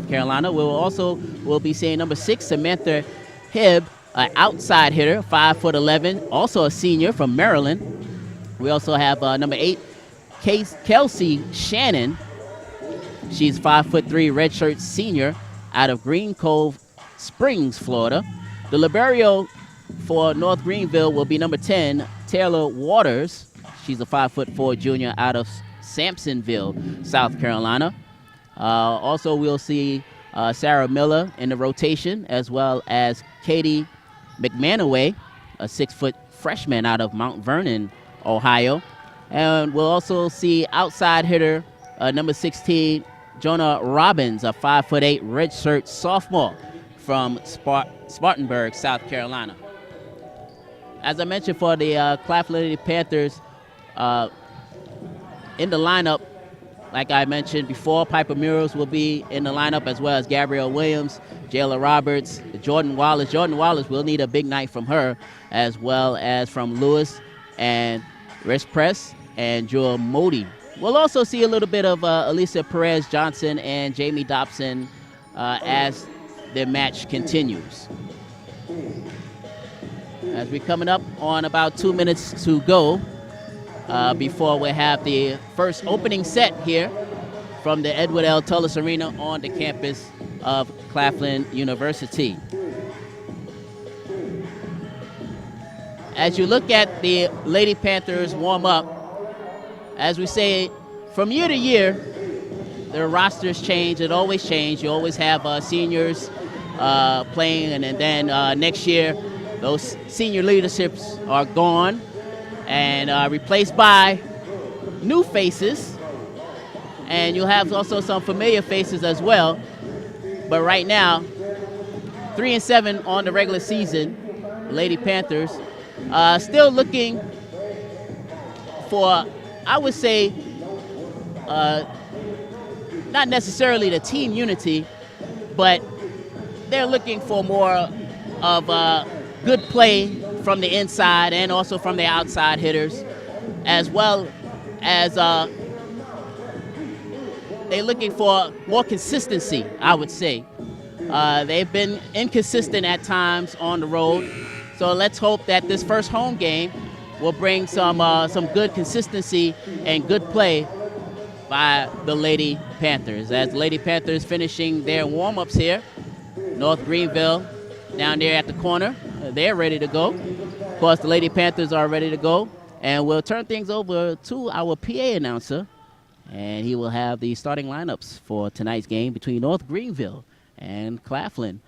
South Carolina. We'll be seeing number 6, Samantha Hibb, an outside hitter, 5'11", also a senior from Maryland. We also have number 8, Kelsey Shannon. She's 5'3", redshirt senior out of Green Cove Springs, Florida. The libero for North Greenville will be number 10, Taylor Waters. She's a 5'4" junior out of Sampsonville, South Carolina. Also, we'll see Sarah Miller in the rotation, as well as Katie McManaway, a 6-foot freshman out of Mount Vernon, Ohio. And we'll also see outside hitter number 16, Jonah Robbins, a 5'8" redshirt sophomore from Spartanburg, South Carolina. As I mentioned, for the Claflin Panthers, in the lineup, like I mentioned before, Piper Murals will be in the lineup, as well as Gabrielle Williams, Jayla Roberts, Jordan Wallace. Jordan Wallace will need a big night from her, as well as from Lewis and Rich Press and Jewel Modi. We'll also see a little bit of Elisa Perez Johnson and Jamie Dobson as the match continues. As we're coming up on about 2 minutes to go before we have the first opening set here from the Edward L. Tullis Arena on the campus of Claflin University. As you look at the Lady Panthers warm up, as we say, from year to year, their rosters change. It always changes. You always have seniors playing, and then next year, those senior leaderships are gone and replaced by new faces. And you'll have also some familiar faces as well. But right now, 3-7 on the regular season, Lady Panthers still looking for, I would say, not necessarily the team unity, but they're looking for more of good play from the inside and also from the outside hitters, as well as they're looking for more consistency, I would say. They've been inconsistent at times on the road, so let's hope that this first home game will bring some good consistency and good play by the Lady Panthers. As the Lady Panthers finishing their warm-ups here, North Greenville down there at the corner, they're ready to go. Of course, the Lady Panthers are ready to go, and we'll turn things over to our PA announcer, and he will have the starting lineups for tonight's game between North Greenville and Claflin.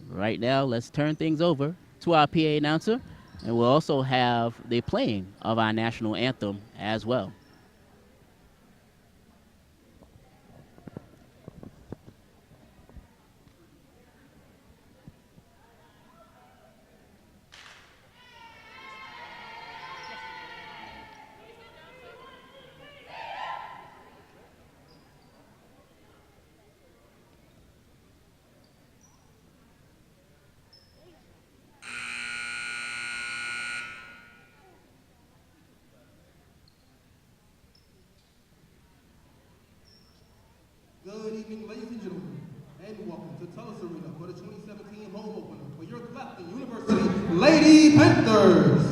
Right now, let's turn things over to our PA announcer, and we'll also have the playing of our national anthem as well. Good evening, ladies and gentlemen, and welcome to Tullis Arena for the 2017 home opener for your Claflin University Lady Panthers.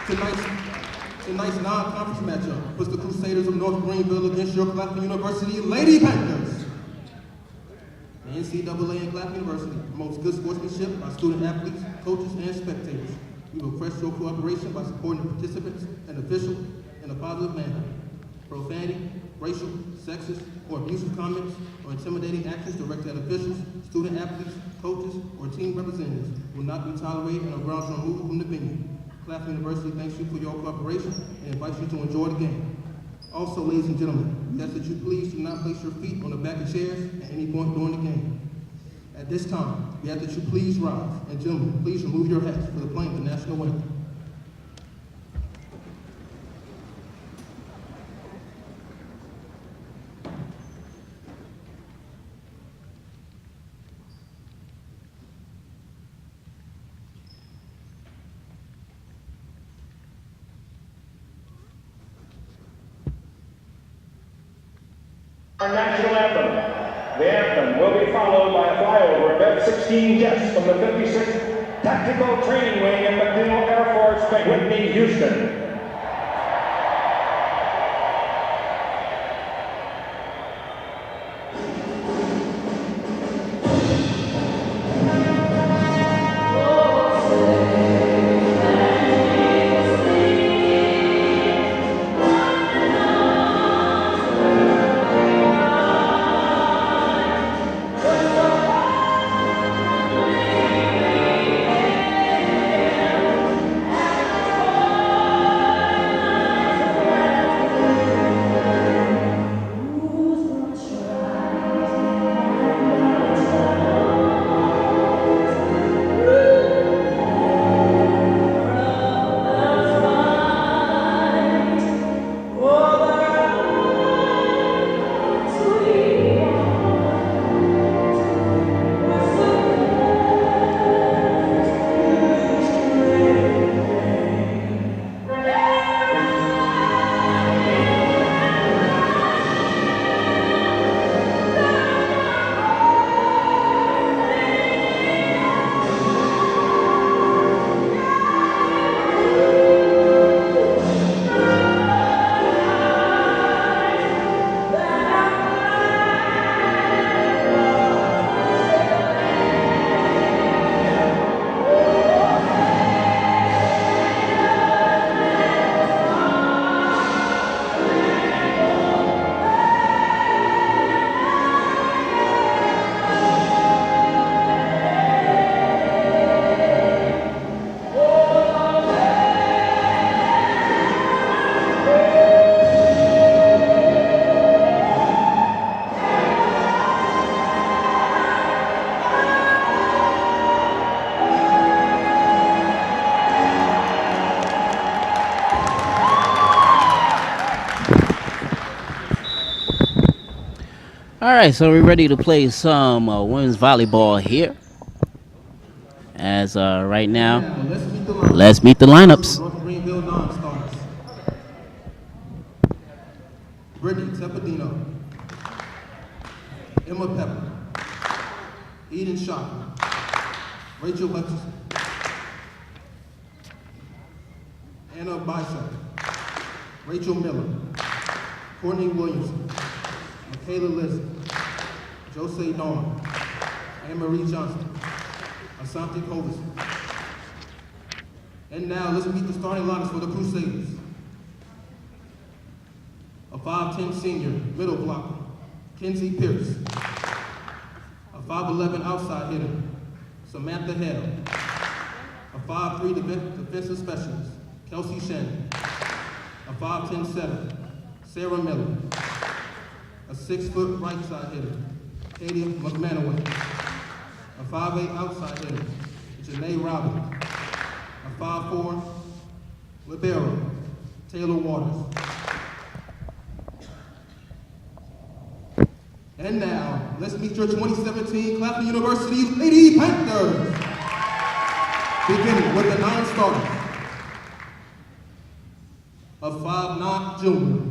Tonight's non-conference matchup puts the Crusaders of North Greenville against your Claflin University Lady Panthers. The NCAA and Claflin University promotes good sportsmanship by student athletes, coaches, and spectators. We request your cooperation by supporting the participants and officials in a positive manner. Profanity, racial, sexist, or abusive comments or intimidating actions directed at officials, student athletes, coaches, or team representatives will not be tolerated and are grounds for removal from the venue. Claflin University thanks you for your cooperation and invites you to enjoy the game. Also, ladies and gentlemen, we ask that you please do not place your feet on the back of chairs at any point during the game. At this time, we ask that you please rise, and gentlemen, please remove your hats for the playing of the national anthem. Our national anthem. The anthem will be followed by a flyover of F-16 jets from the 56th Tactical Training Wing at McDonnell Air Force Base, Whitney, Houston. All right, so we're ready to play some women's volleyball here. As right now, let's meet the lineups. Greenville non-stars. Brittany Teppadino, Emma Pepper, Eden Shocker, Rachel Hutchinson, Anna Bicep, Rachel Miller, Courtney Williamson, Michaela Lizzie, Jose Dawn, Anne-Marie Johnston, Asante Kovison. And now let's meet the starting lineups for the Crusaders. A 5'10 senior, middle blocker, Kenzie Pierce. A 5'11 outside hitter, Samantha Hale. A 5'3 defensive specialist, Kelsey Shannon. A 5'10 setter, Sarah Miller. A 6-foot right side hitter, Katie McManaway. A 5'8 outside hitter, Janae Robbins. A 5'4 libero, Taylor Waters. And now, let's meet your 2017 Claflin University Lady Panthers. Beginning with the 9 starters. A 5'9 junior,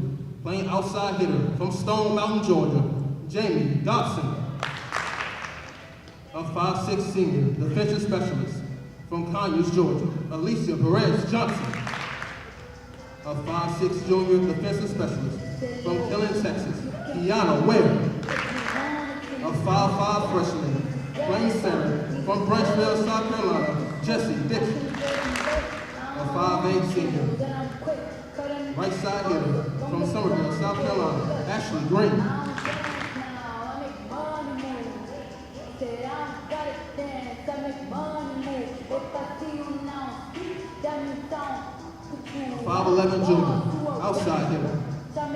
playing outside hitter from Stone Mountain, Georgia, Jamie Dodson. A 5'6 senior, defensive specialist from Conyers, Georgia, Alicia Perez Johnson. A 5'6 junior, defensive specialist from Killen, Texas, Kiana Ware. A 5'5 freshman, playing center from Branchville, South Carolina, Jesse Dixon. A 5'8 senior, right side hitter from Somerville, South Carolina, Ashley Green. A 5'11 junior, outside hitter from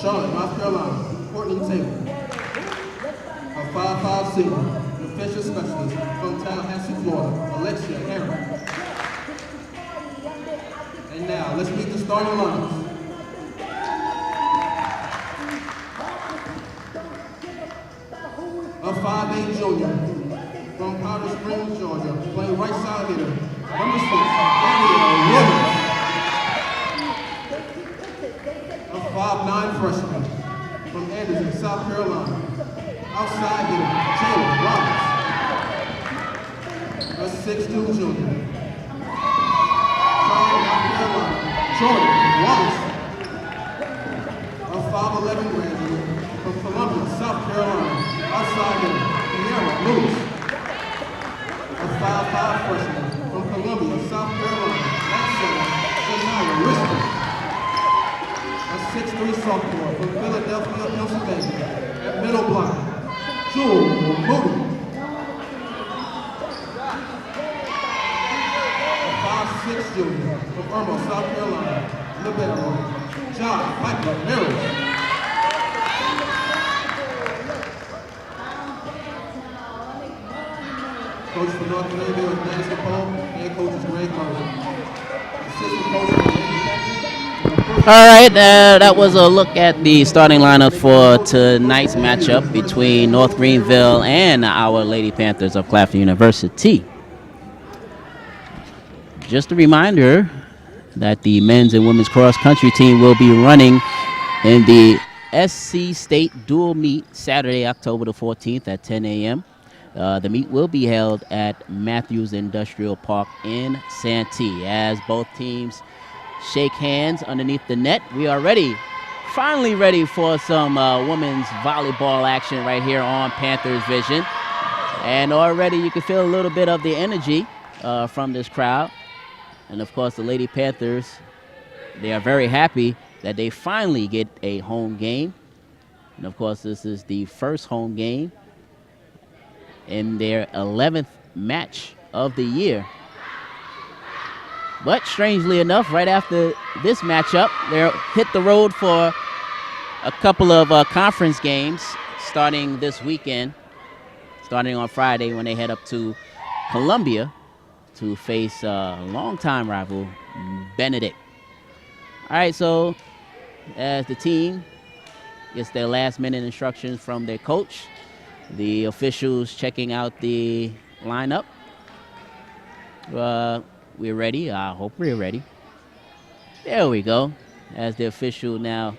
Charlotte, North Carolina, Courtney Taylor. A 5'5 senior, defensive specialist from Tallahassee, Florida, Alexia Herring. And now, let's meet the starting lineups. A 5'8 junior from Powder Springs, Georgia, playing right side hitter, number 6, Danielle Williams. A 5'9 freshman from Anderson, South Carolina. Outside hitter, Jalen Roberts. A 6'2" junior. Charlotte, North Carolina, Jordan Wallace. A 5'11" graduate from Columbia, South Carolina. Outside hitter, Kiara Lewis. A 5'5" freshman from Columbia, South Carolina. At center, Shania Risper. A 6'3" sophomore from Philadelphia, Pennsylvania. At middle block, Jewel Moody. A 5'6" junior from Irma, South Carolina. Libero, John Michael Harris. Coach for North Greenville is Madison Cole. Head coach is Greg Murray. Assistant coach for the Lady Panthers. All right, that was a look at the starting lineup for tonight's matchup between North Greenville and our Lady Panthers of Claflin University. Just a reminder that the men's and women's cross-country team will be running in the SC State dual meet Saturday, October the 14th at 10 a.m. The meet will be held at Matthews Industrial Park in Santee. As both teams shake hands underneath the net, we are ready, finally ready for some women's volleyball action right here on Panthers Vision. And already you can feel a little bit of the energy from this crowd. And of course the Lady Panthers, they are very happy that they finally get a home game. And of course this is the first home game in their 11th match of the year. But strangely enough, right after this matchup, they'll hit the road for a couple of conference games starting this weekend, starting on Friday when they head up to Columbia to face longtime rival Benedict. All right, so as the team gets their last-minute instructions from their coach, the officials checking out the lineup. We're ready. I hope we're ready. There we go. As the official now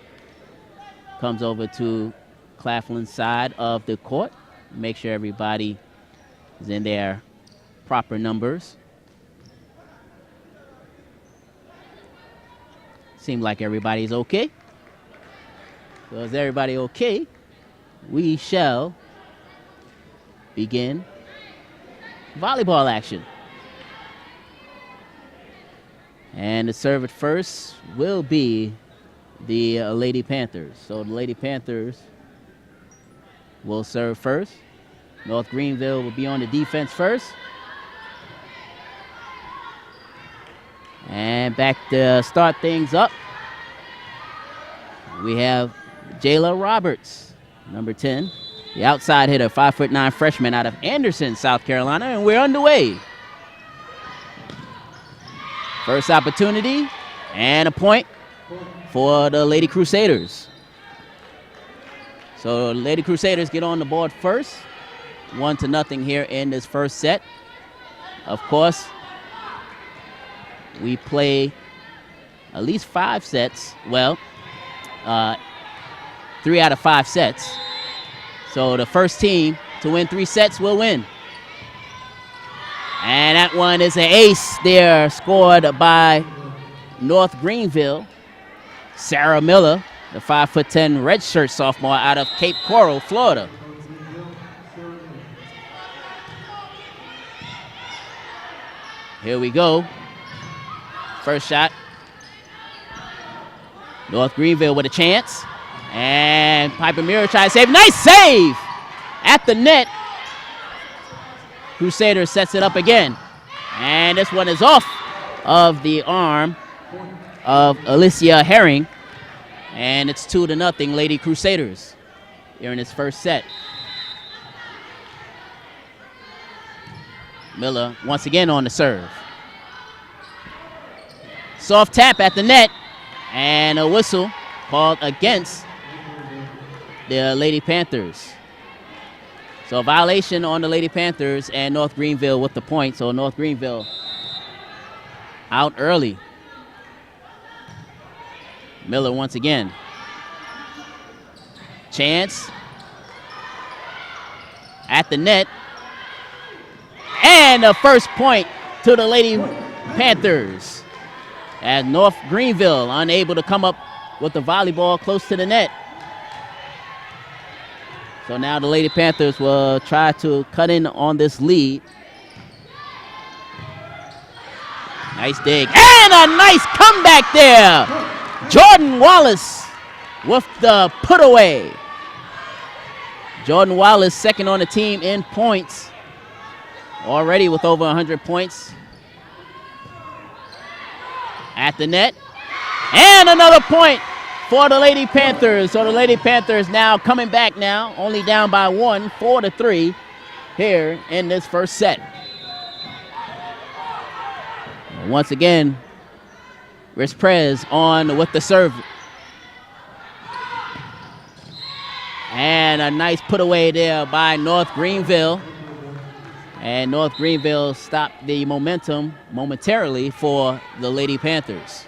comes over to Claflin's side of the court, make sure everybody is in their proper numbers. Seems like everybody's okay. So is everybody okay? We shall begin volleyball action. And the serve at first will be the Lady Panthers. So the Lady Panthers will serve first. North Greenville will be on the defense first. And back to start things up, we have Jayla Roberts, number 10. The outside hitter, 5'9" freshman out of Anderson, South Carolina, and we're underway. First opportunity and a point for the Lady Crusaders. So Lady Crusaders get on the board first, 1-0 here in this first set. Of course, we play at least 5 sets. Well, 3 out of 5 sets. So the first team to win 3 sets will win. And that one is an ace there, scored by North Greenville. Sarah Miller, the 5'10" redshirt sophomore out of Cape Coral, Florida. Here we go. First shot. North Greenville with a chance. And Piper Mira tries to save. Nice save at the net. Crusader sets it up again. And this one is off of the arm of Alicia Herring. And it's 2-0 Lady Crusaders here in this first set. Miller once again on the serve. Soft tap at the net, and a whistle called against the Lady Panthers. So a violation on the Lady Panthers and North Greenville with the point. So North Greenville out early. Miller once again. Chance at the net. And the first point to the Lady Panthers, as North Greenville unable to come up with the volleyball close to the net. So now the Lady Panthers will try to cut in on this lead. Nice dig. And a nice comeback there. Jordan Wallace with the put away. Jordan Wallace second on the team in points. Already with over 100 points. At the net. And another point for the Lady Panthers. So the Lady Panthers now coming back now. Only down by 1, 4-3 here in this first set. Once again, Rich Prez on with the serve. And a nice put away there by North Greenville. And North Greenville stopped the momentum momentarily for the Lady Panthers.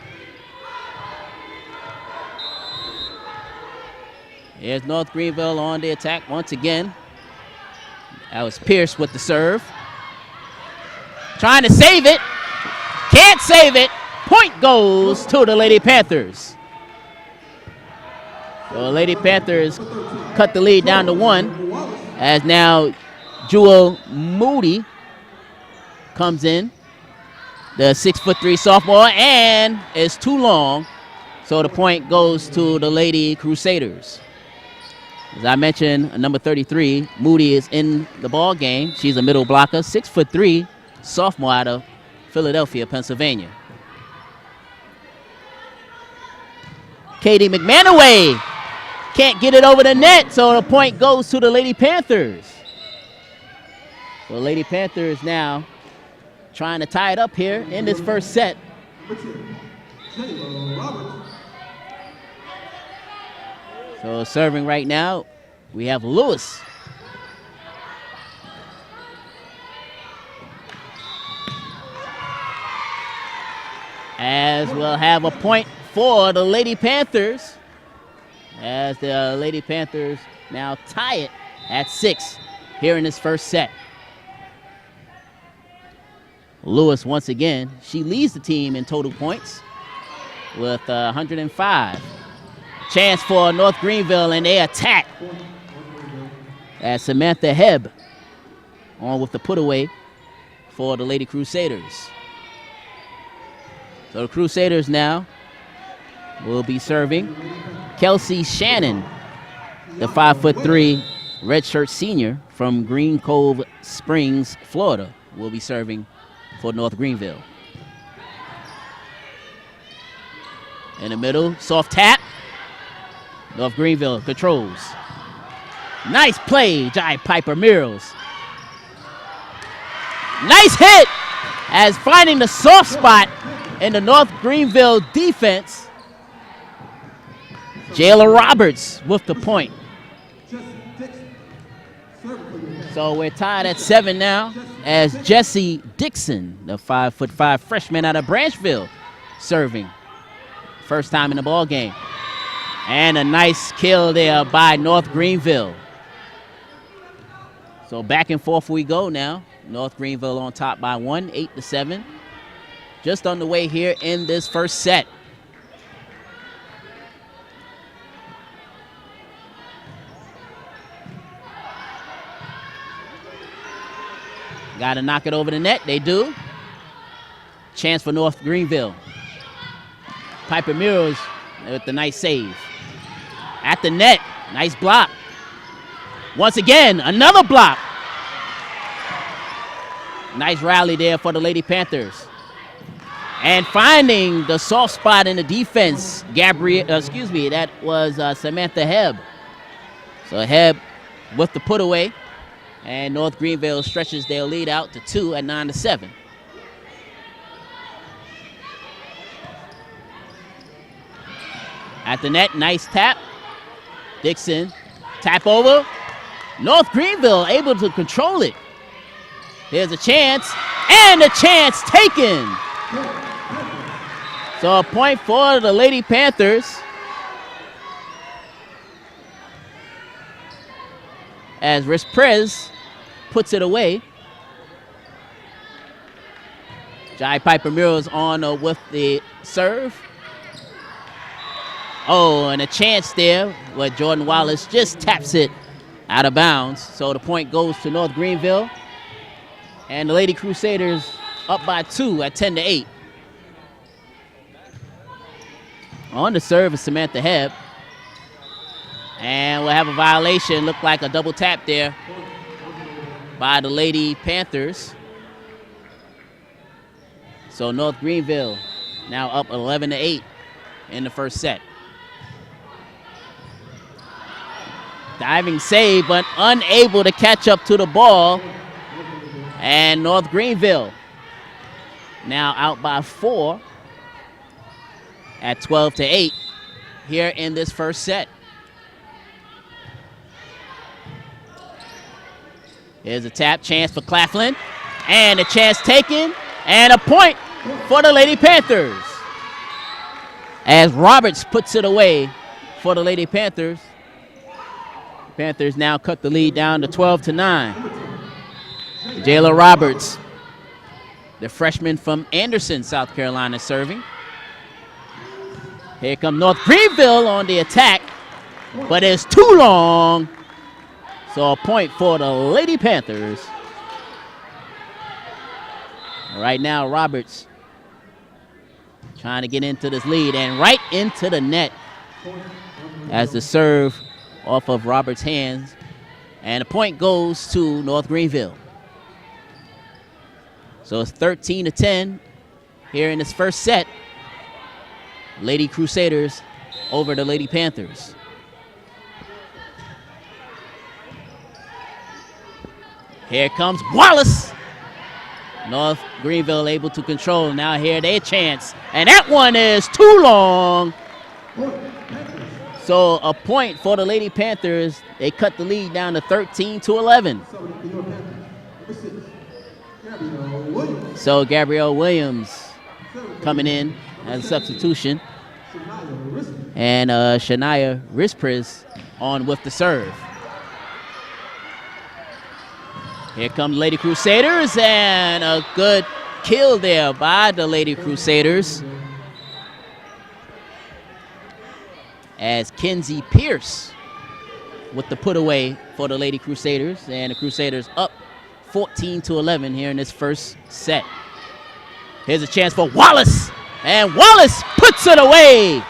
Here's North Greenville on the attack once again. That was Pierce with the serve. Trying to save it. Can't save it. Point goes to the Lady Panthers. So the Lady Panthers cut the lead down to 1, as now Jewel Moody comes in, the 6'3" sophomore, and it's too long. So the point goes to the Lady Crusaders. As I mentioned, number 33, Moody is in the ball game. She's a middle blocker, 6'3", sophomore out of Philadelphia, Pennsylvania. Katie McManaway can't get it over the net, so the point goes to the Lady Panthers. So Lady Panthers now trying to tie it up here in this first set. So serving right now, we have Lewis. As we'll have a point for the Lady Panthers, as the Lady Panthers now tie it at 6 here in this first set. Lewis, once again, she leads the team in total points with 105. Chance for North Greenville, and they attack as Samantha Hebb on with the put away for the Lady Crusaders. So the Crusaders now will be serving. Kelsey Shannon, the 5'3" redshirt senior from Green Cove Springs, Florida, will be serving for North Greenville. In the middle, soft tap. North Greenville controls. Nice play, Jai Piper Murals. Nice hit as finding the soft spot in the North Greenville defense. Jayla Roberts with the point. So we're tied at 7 now as Jessie Dixon, the 5'5" freshman out of Branchville, serving. First time in the ball game. And a nice kill there by North Greenville. So back and forth we go now. North Greenville on top by 1, 8-7. Just on the way here in this first set. Got to knock it over the net. They do. Chance for North Greenville. Piper Murals with the nice save. At the net. Nice block. Once again, another block. Nice rally there for the Lady Panthers. And finding the soft spot in the defense, that was Samantha Hebb. So Hebb with the put away. And North Greenville stretches their lead out to 2 at 9-7. At the net, nice tap. Dixon, tap over. North Greenville able to control it. Here's a chance, and a chance taken. So a point for the Lady Panthers. as Rispres puts it away. Jai Piper Murals on with the serve. Oh, and a chance there where Jordan Wallace just taps it out of bounds. So the point goes to North Greenville. And the Lady Crusaders up by 2 at 10-8. On the serve is Samantha Hebb. And we'll have a violation. Looked like a double tap there by the Lady Panthers. So North Greenville now up 11-8 in the first set. Diving save, but unable to catch up to the ball. And North Greenville now out by 4 at 12-8 here in this first set. Here's a tap, chance for Claflin, and a chance taken, and a point for the Lady Panthers. As Roberts puts it away for the Lady Panthers. Panthers now cut the lead down to 12-9. Jayla Roberts, the freshman from Anderson, South Carolina, serving. Here comes North Greenville on the attack, but it's too long. So a point for the Lady Panthers. Right now, Roberts trying to get into this lead and right into the net as the serve off of Roberts' hands. And the point goes to North Greenville. So it's 13-10 here in this first set. Lady Crusaders over the Lady Panthers. Here comes Wallace. North Greenville able to control. Now here their chance. And that one is too long. So a point for the Lady Panthers. They cut the lead down to 13-11. So Gabrielle Williams coming in as a substitution. And Shania Rispres on with the serve. Here come Lady Crusaders, and a good kill there by the Lady Crusaders. As Kenzie Pierce with the put away for the Lady Crusaders, and the Crusaders up 14-11 here in this first set. Here's a chance for Wallace, and Wallace puts it away.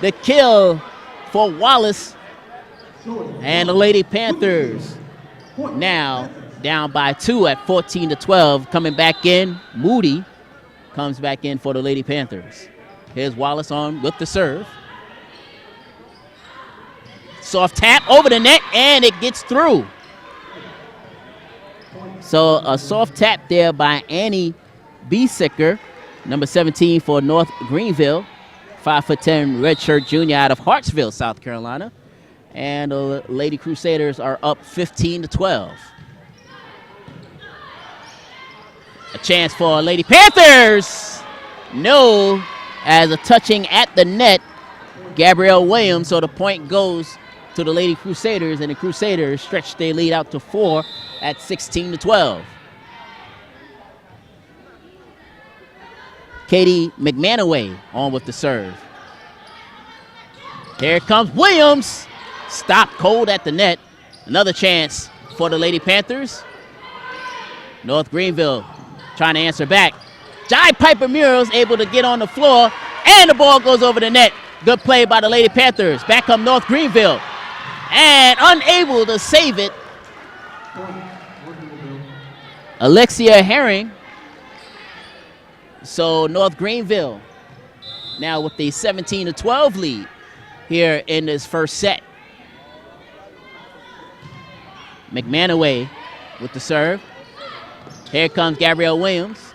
The kill for Wallace, and the Lady Panthers now down by 2 at 14-12. Coming back in, Moody comes back in for the Lady Panthers. Here's Wallace on with the serve. Soft tap over the net, and it gets through. So a soft tap there by Annie Biesicker, number 17 for North Greenville, 5'10" redshirt junior out of Hartsville, South Carolina. And the Lady Crusaders are up 15-12. A chance for Lady Panthers. No, as a touching at the net, Gabrielle Williams. So the point goes to the Lady Crusaders, and the Crusaders stretch their lead out to 4 at 16-12. Katie McManaway on with the serve. Here comes Williams. Stopped cold at the net. Another chance for the Lady Panthers. North Greenville trying to answer back. Jai Piper Murals able to get on the floor, and the ball goes over the net. Good play by the Lady Panthers. Back come North Greenville, and unable to save it. Alexia Herring. So North Greenville now with the 17-12 lead here in this first set. McManaway with the serve. Here comes Gabrielle Williams.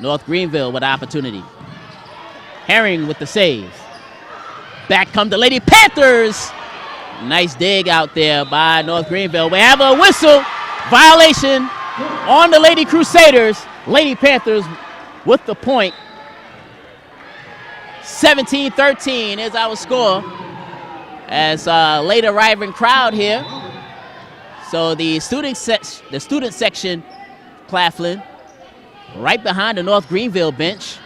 North Greenville with opportunity. Herring with the save. Back come the Lady Panthers. Nice dig out there by North Greenville. We have a whistle. Violation on the Lady Crusaders. Lady Panthers with the point. 17-13 is our score. as late arriving crowd here. So the student section, Claflin, right behind the North Greenville bench.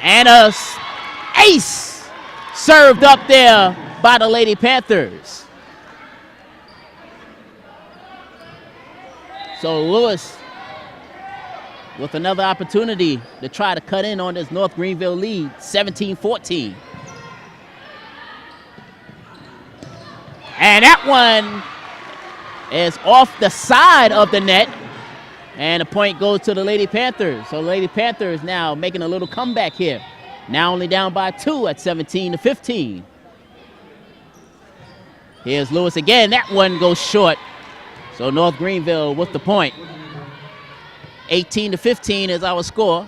And a ace served up there by the Lady Panthers. So Lewis with another opportunity to try to cut in on this North Greenville lead, 17-14. And that one is off the side of the net. And the point goes to the Lady Panthers. So Lady Panthers now making a little comeback here. Now only down by 2 at 17-15. Here's Lewis again. That one goes short. So North Greenville with the point. 18-15 is our score.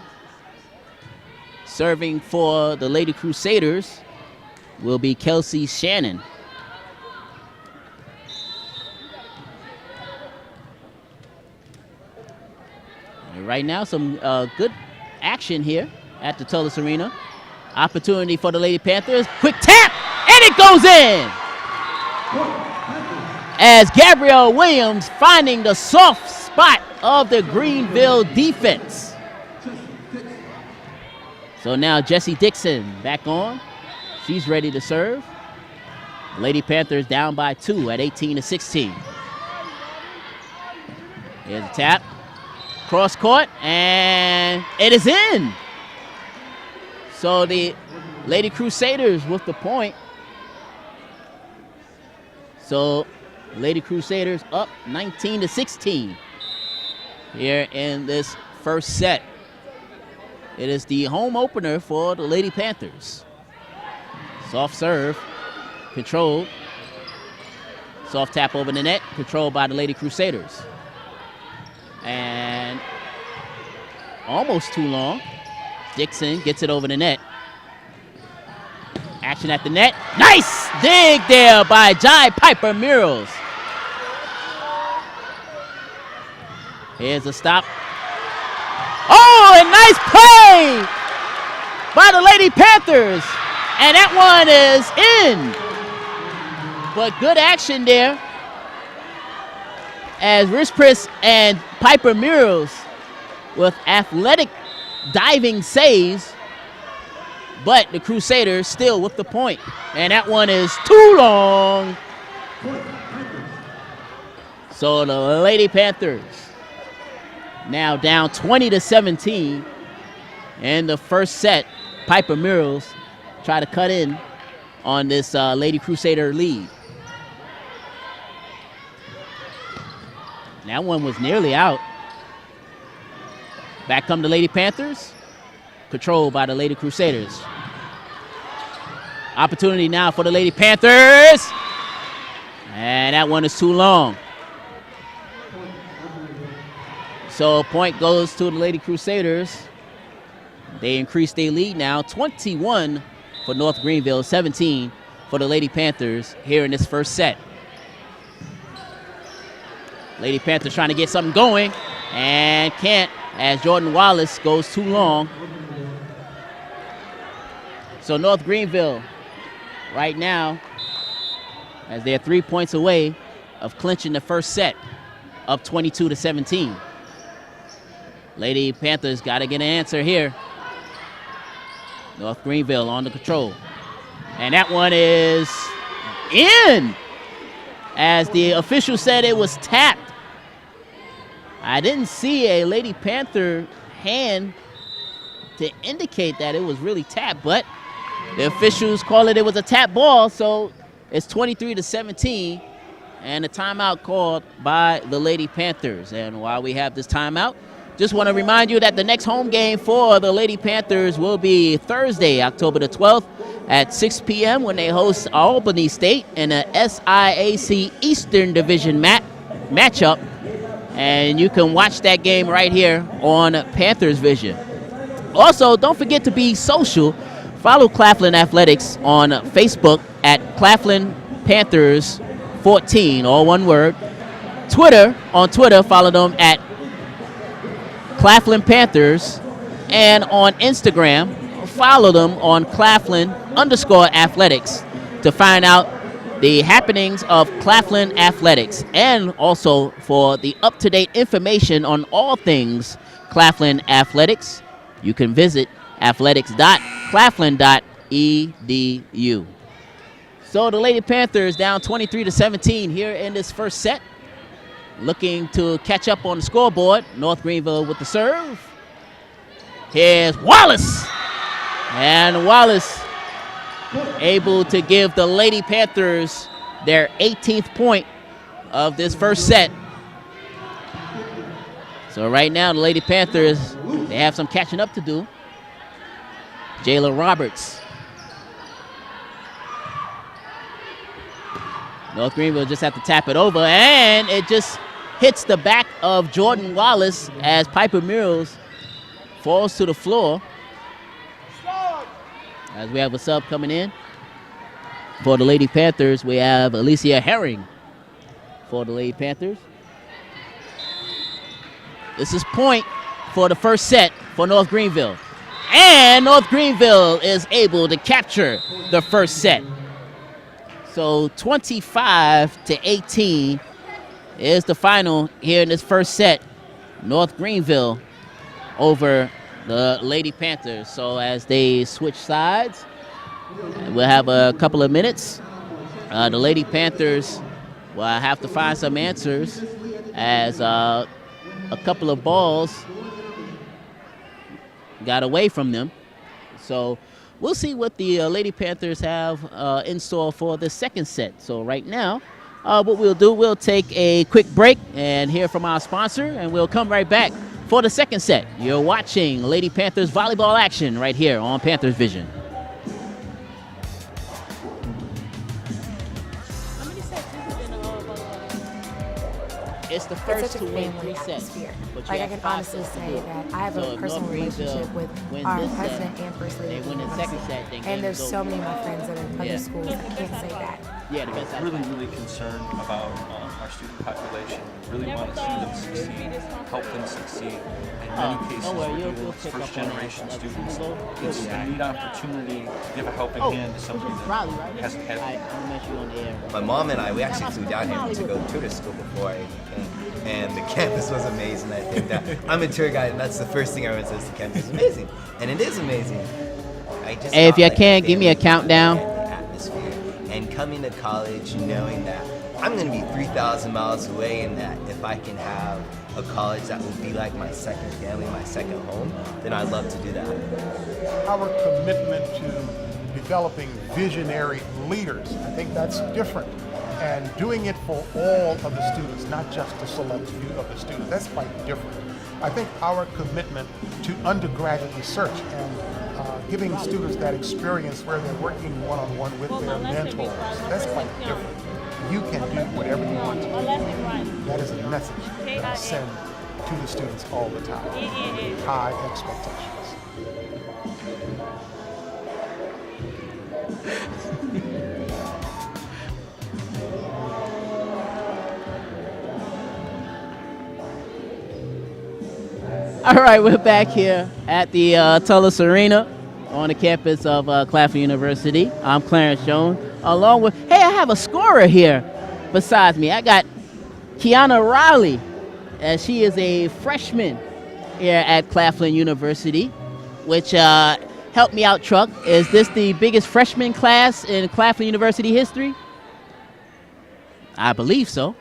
Serving for the Lady Crusaders will be Kelsey Shannon. Right now, some good action here at the Tullis Arena. Opportunity for the Lady Panthers. Quick tap, and it goes in! As Gabrielle Williams finding the soft spot of the Greenville defense. So now Jessie Dixon back on. She's ready to serve. Lady Panthers down by 2 at 18-16. Here's a tap. Cross court, and it is in. So the Lady Crusaders with the point. So Lady Crusaders up 19-16 here in this first set. It is the home opener for the Lady Panthers. Soft serve, controlled. Soft tap over the net, controlled by the Lady Crusaders. And almost too long. Dixon gets it over the net. Action at the net. Nice dig there by Jai Piper Murals. Here's a stop. Oh, a nice play by the Lady Panthers. And that one is in. But good action there, as Rispris and Piper Murals with athletic diving saves, but the Crusaders still with the point. And that one is too long. So the Lady Panthers now down 20-17 in the first set. Piper Murals try to cut in on this Lady Crusader lead. That one was nearly out. Back come the Lady Panthers, controlled by the Lady Crusaders. Opportunity now for the Lady Panthers. And that one is too long. So point goes to the Lady Crusaders. They increase their lead now, 21 for North Greenville, 17 for the Lady Panthers here in this first set. Lady Panthers trying to get something going and can't, as Jordan Wallace goes too long. So North Greenville right now, as they're 3 points away of clinching the first set, up 22-17. Lady Panthers got to get an answer here. North Greenville on the control. And that one is in, as the official said it was tapped. I didn't see a Lady Panther hand to indicate that it was really tapped, but the officials call it was a tap ball, so it's 23-17, and a timeout called by the Lady Panthers. And while we have this timeout, just want to remind you that the next home game for the Lady Panthers will be Thursday, October the 12th at 6 p.m. when they host Albany State in a SIAC Eastern Division matchup. And you can watch that game right here on Panthers Vision. Also, don't forget to be social. Follow Claflin Athletics on Facebook at Claflin Panthers 14, all one word. On Twitter, follow them at Claflin Panthers. And on Instagram, follow them on Claflin_athletics to find out the happenings of Claflin Athletics, and also for the up-to-date information on all things Claflin Athletics, you can visit athletics.claflin.edu. So the Lady Panthers down 23-17 here in this first set, looking to catch up on the scoreboard. North Greenville with the serve. Here's Wallace, and Wallace able to give the Lady Panthers their 18th point of this first set. So right now, the Lady Panthers, they have some catching up to do. Jayla Roberts. North Greenville just have to tap it over, and it just hits the back of Jordan Wallace as Piper Mills falls to the floor. As we have a sub coming in. For the Lady Panthers, we have Alicia Herring for the Lady Panthers. This is point for the first set for North Greenville. And North Greenville is able to capture the first set. So 25-18 is the final here in this first set. North Greenville over the Lady Panthers. So as they switch sides, we'll have a couple of minutes. The Lady Panthers will have to find some answers as a couple of balls got away from them. So we'll see what the Lady Panthers have in store for the second set. So right now, what we'll do, we'll take a quick break and hear from our sponsor, and we'll come right back for the second set. You're watching Lady Panthers volleyball action right here on Panthers Vision. It's the first such a to win family 3 sets. atmosphere. But you Like I have can 5 honestly sets to say do. that I have So a if personal North Greenville relationship with wins our this set, president and first lady. they win the second set, then And there's game's so over. many of my friends that are in other Yeah. schools that can't say that. Yeah, the best out of Really, five. really concerned about our student population. Really want to see them succeed, help them succeed. In many cases, don't worry, we're you'll dealing with pick up on first that. generation Like, students. you go- It's a neat opportunity to give a helping hand to somebody Riley, that right? hasn't had. All right, I'm gonna mention you on the air. My mom and I, we actually flew down here to go to the school before I even came. And the campus was amazing. I think that I'm a tour guide, and that's the first thing everyone says, the campus is amazing. And it is amazing. I just Hey, if got, you like, can, the give me a family countdown. and the atmosphere. And coming to college, knowing that I'm going to be 3,000 miles away, and that if I can have a college that will be like my second family, my second home, then I'd love to do that. Our commitment to developing visionary leaders, I think that's different. And doing it for all of the students, not just a select few of the students, that's quite different. I think our commitment to undergraduate research and giving students that experience where they're working one-on-one with their mentors, that's quite different. You can do whatever you want to do. That is a message that I send to the students all the time. High expectations. All right, we're back here at the Tullis Arena on the campus of Claflin University. I'm Clarence Jones, along with, hey, I have a scorer here besides me. I got Kiana Riley, as she is a freshman here at Claflin University, which helped me out, Truck. Is this the biggest freshman class in Claflin University history? I believe so.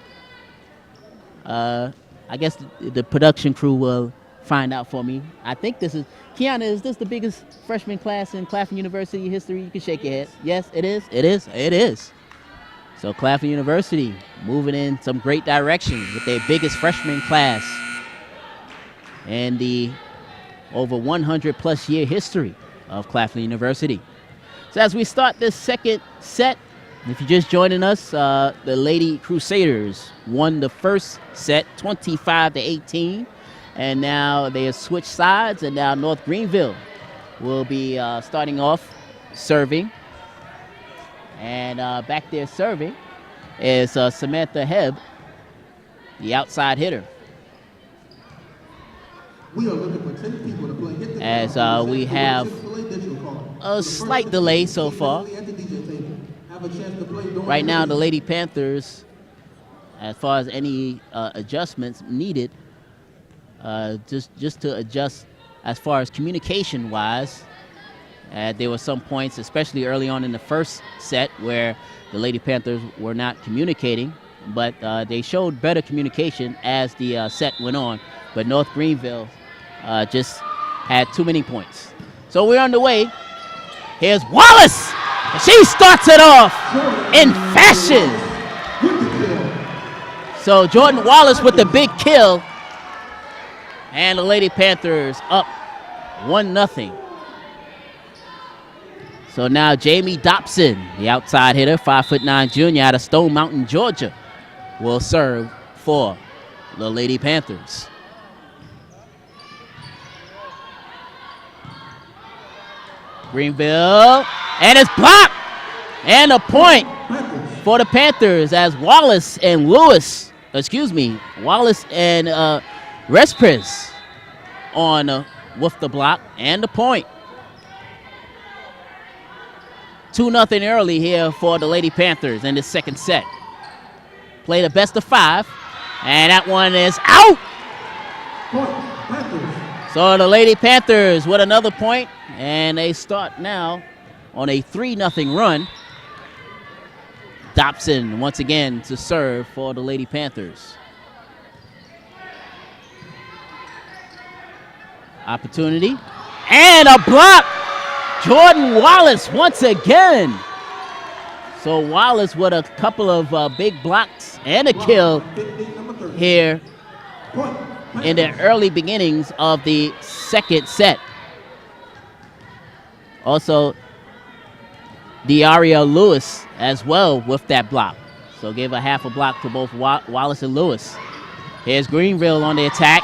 I guess the production crew will find out for me. I think this is, Kiana, is this the biggest freshman class in Claflin University history? You can shake your head. Yes, it is. It is. It is. So Claflin University moving in some great direction with their biggest freshman class and the over 100 plus year history of Claflin University. So as we start this second set, if you're just joining us, the Lady Crusaders won the first set 25-18. And now they have switched sides, and now North Greenville will be starting off serving. And back there serving is Samantha Hebb, the outside hitter. We are looking for 10 people to play. Hit the As we have a slight delay so far. Have a chance to play during right now the Lady Panthers, as far as any adjustments needed, just to adjust as far as communication-wise, there were some points, especially early on in the first set, where the Lady Panthers were not communicating, but they showed better communication as the set went on. But North Greenville just had too many points. So we're underway. Here's Wallace. She starts it off in fashion. So Jordan Wallace with the big kill. And the Lady Panthers up 1-0. So now Jamie Dobson, the outside hitter, 5'9" junior out of Stone Mountain, Georgia, will serve for the Lady Panthers. Greenville, and it's blocked. And a point for the Panthers as Wallace and Respres on with the block and the point. 2-0 early here for the Lady Panthers in the second set. Play the best of 5, and that one is out. So the Lady Panthers with another point, and they start now on a 3-0 run. Dobson once again to serve for the Lady Panthers. Opportunity, and a block. Jordan Wallace once again. So Wallace with a couple of big blocks and a kill here in the early beginnings of the second set. Also, Diaria Lewis as well with that block. So gave a half a block to both Wallace and Lewis. Here's Greenville on the attack.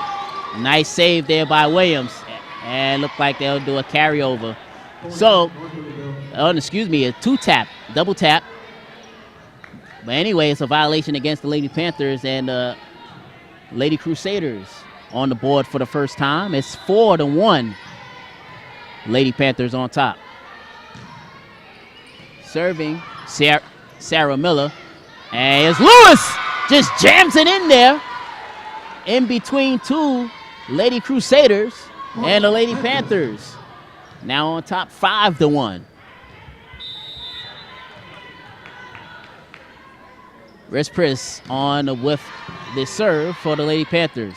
Nice save there by Williams. And looked like they'll do a carryover. So, a double tap. But anyway, it's a violation against the Lady Panthers and Lady Crusaders on the board for the first time. It's 4-1. Lady Panthers on top. Serving Sarah Miller. And it's Lewis just jams it in there in between two Lady Crusaders and the Lady Panthers. Now on top, 5-1. Respres on with the serve for the Lady Panthers.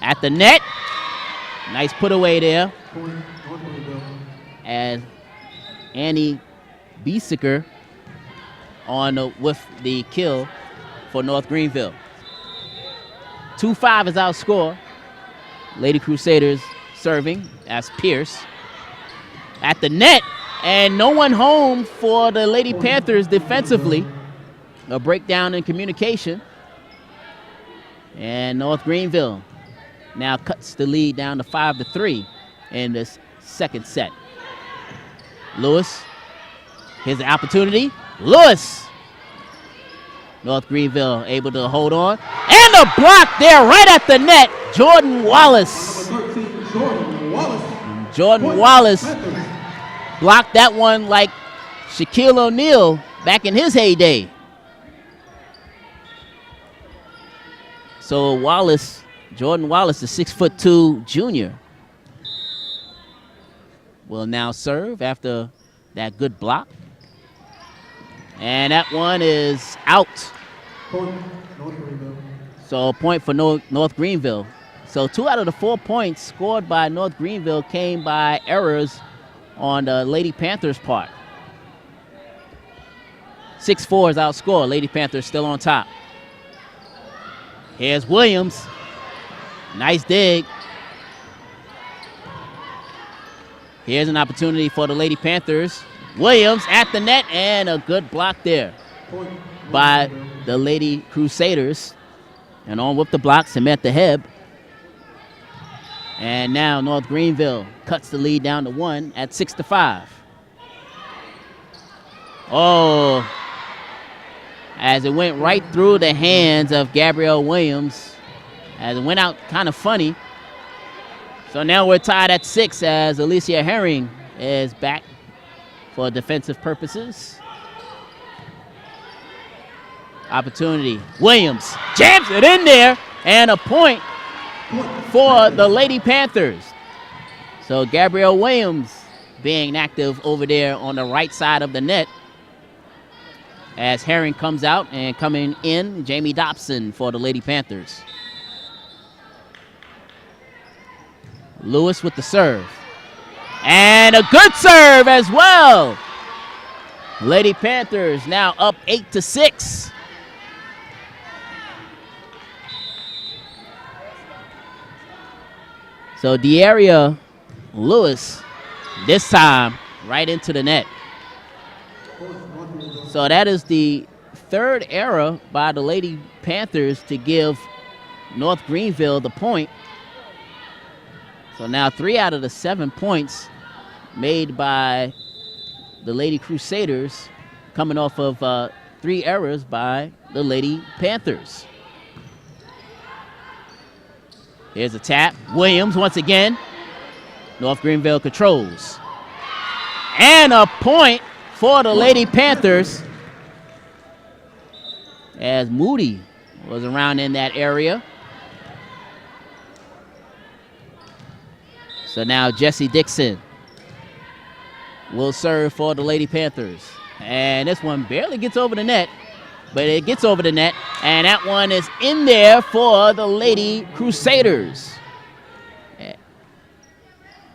At the net. Nice put away there. And Annie Biesiker on with the kill for North Greenville. 2-5 is our score. Lady Crusaders serving as Pierce. At the net, and no one home for the Lady Panthers defensively. A breakdown in communication. And North Greenville now cuts the lead down to 5-3 in this second set. Lewis, here's the opportunity. Lewis. North Greenville able to hold on. And a block there right at the net. Jordan Wallace. Jordan Wallace blocked that one like Shaquille O'Neal back in his heyday. So Jordan Wallace, the 6'2" junior, will now serve after that good block. And that one is out. So a point for North Greenville. So 2 out of the 4 points scored by North Greenville came by errors on the Lady Panthers' part. 6-4 is our score. Lady Panthers still on top. Here's Williams. Nice dig. Here's an opportunity for the Lady Panthers. Williams at the net, and a good block there by the Lady Crusaders. And on with the block, Samantha Hebb. And now North Greenville cuts the lead down to 1 at 6-5. Oh, as it went right through the hands of Gabrielle Williams, as it went out kind of funny. So now we're tied at 6 as Alicia Herring is back for defensive purposes. Opportunity. Williams jams it in there, and a point for the Lady Panthers. So Gabrielle Williams being active over there on the right side of the net as Herring comes out, and coming in, Jamie Dobson for the Lady Panthers. Lewis with the serve. And a good serve as well. Lady Panthers now up 8-6. So De'Aria Lewis, this time, right into the net. So that is the third error by the Lady Panthers to give North Greenville the point. So now 3 out of the 7 points made by the Lady Crusaders coming off of 3 errors by the Lady Panthers. Here's a tap. Williams once again. North Greenville controls. And a point for the Lady Panthers as Moody was around in that area. So now Jesse Dixon will serve for the Lady Panthers. And this one barely gets over the net, but it gets over the net, and that one is in there for the Lady Crusaders.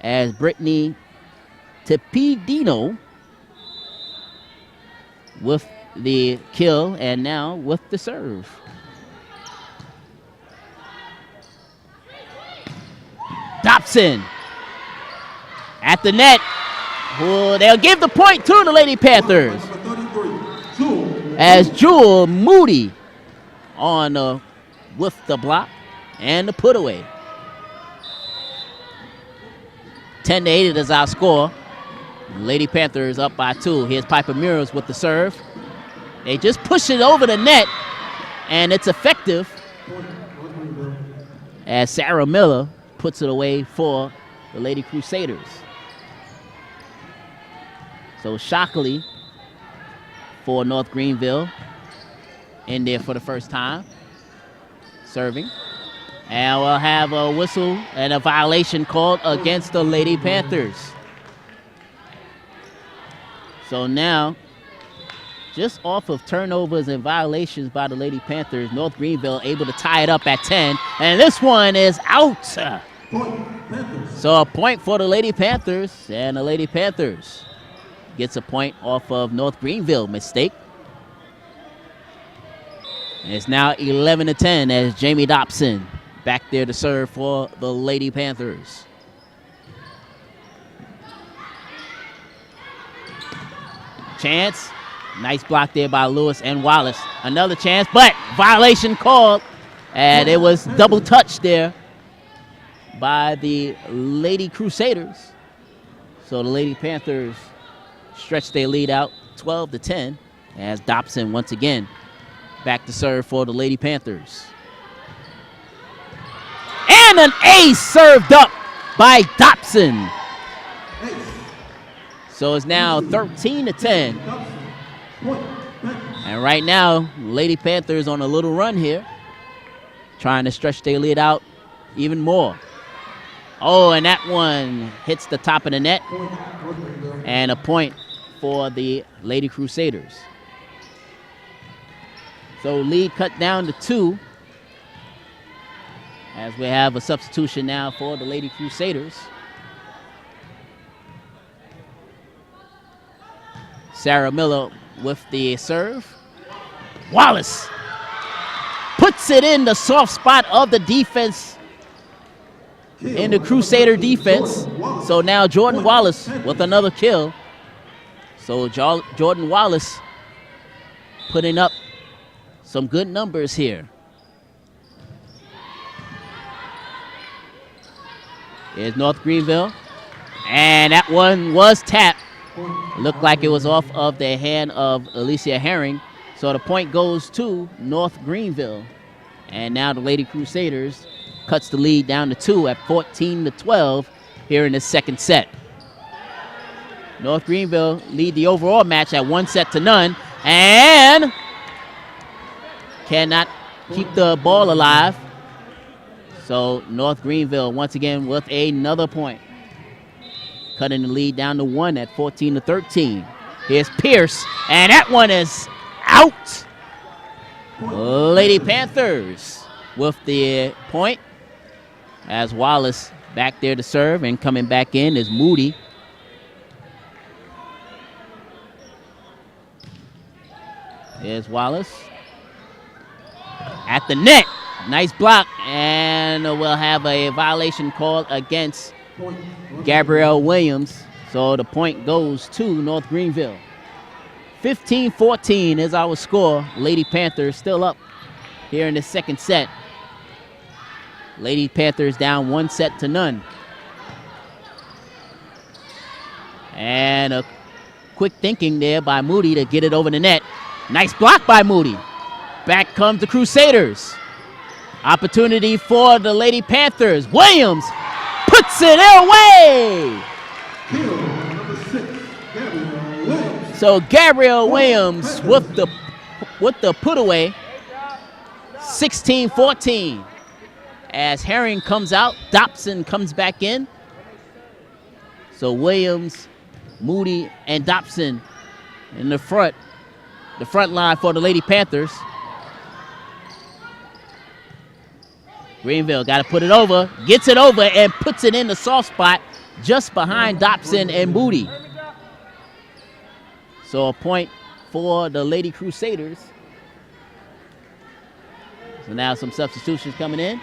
As Brittany Tepidino with the kill, and now with the serve. Dobson at the net. Well, they'll give the point to the Lady Panthers as Jewel Moody on with the block and the put away. 10-8 is our score. Lady Panthers up by 2. Here's Piper Muros with the serve. They just push it over the net, and it's effective as Sarah Miller puts it away for the Lady Crusaders. So Shockley for North Greenville in there for the first time, serving. And we'll have a whistle and a violation called against the Lady Panthers. So now, just off of turnovers and violations by the Lady Panthers, North Greenville able to tie it up at 10. And this one is out. So a point for the Lady Panthers, and the Lady Panthers gets a point off of North Greenville mistake. And it's now 11-10 as Jamie Dobson back there to serve for the Lady Panthers. Chance. Nice block there by Lewis and Wallace. Another chance, but violation called. And it was double touch there by the Lady Crusaders. So the Lady Panthers stretch their lead out 12-10 as Dobson once again back to serve for the Lady Panthers. And an ace served up by Dobson. So it's now 13-10. And right now, Lady Panthers on a little run here, trying to stretch their lead out even more. Oh, and that one hits the top of the net. And a point for the Lady Crusaders. So lead cut down to 2. As we have a substitution now for the Lady Crusaders. Sarah Miller with the serve. Wallace puts it in the soft spot of the defense, in the Crusader defense. So now Jordan Wallace with another kill. So Jordan Wallace putting up some good numbers here. Here's North Greenville. And that one was tapped. Looked like it was off of the hand of Alicia Herring. So the point goes to North Greenville. And now the Lady Crusaders cuts the lead down to 2 at 14-12 here in the second set. North Greenville lead the overall match at 1-0. And cannot keep the ball alive. So North Greenville once again with another point. Cutting the lead down to 1 at 14-13. Here's Pierce, and that one is out. Lady Panthers with the point. As Wallace back there to serve, and coming back in is Moody. There's Wallace. At the net. Nice block, and we'll have a violation called against Gabrielle Williams. So the point goes to North Greenville. 15-14 is our score. Lady Panthers still up here in the second set. Lady Panthers down 1-0. And a quick thinking there by Moody to get it over the net. Nice block by Moody. Back comes the Crusaders. Opportunity for the Lady Panthers. Williams puts it away. So Gabrielle Williams with the put away. 16-14. As Herring comes out, Dobson comes back in. So Williams, Moody, and Dobson in the front line for the Lady Panthers. Greenville got to put it over, gets it over, and puts it in the soft spot just behind Dobson and Moody. So a point for the Lady Crusaders. So now some substitutions coming in.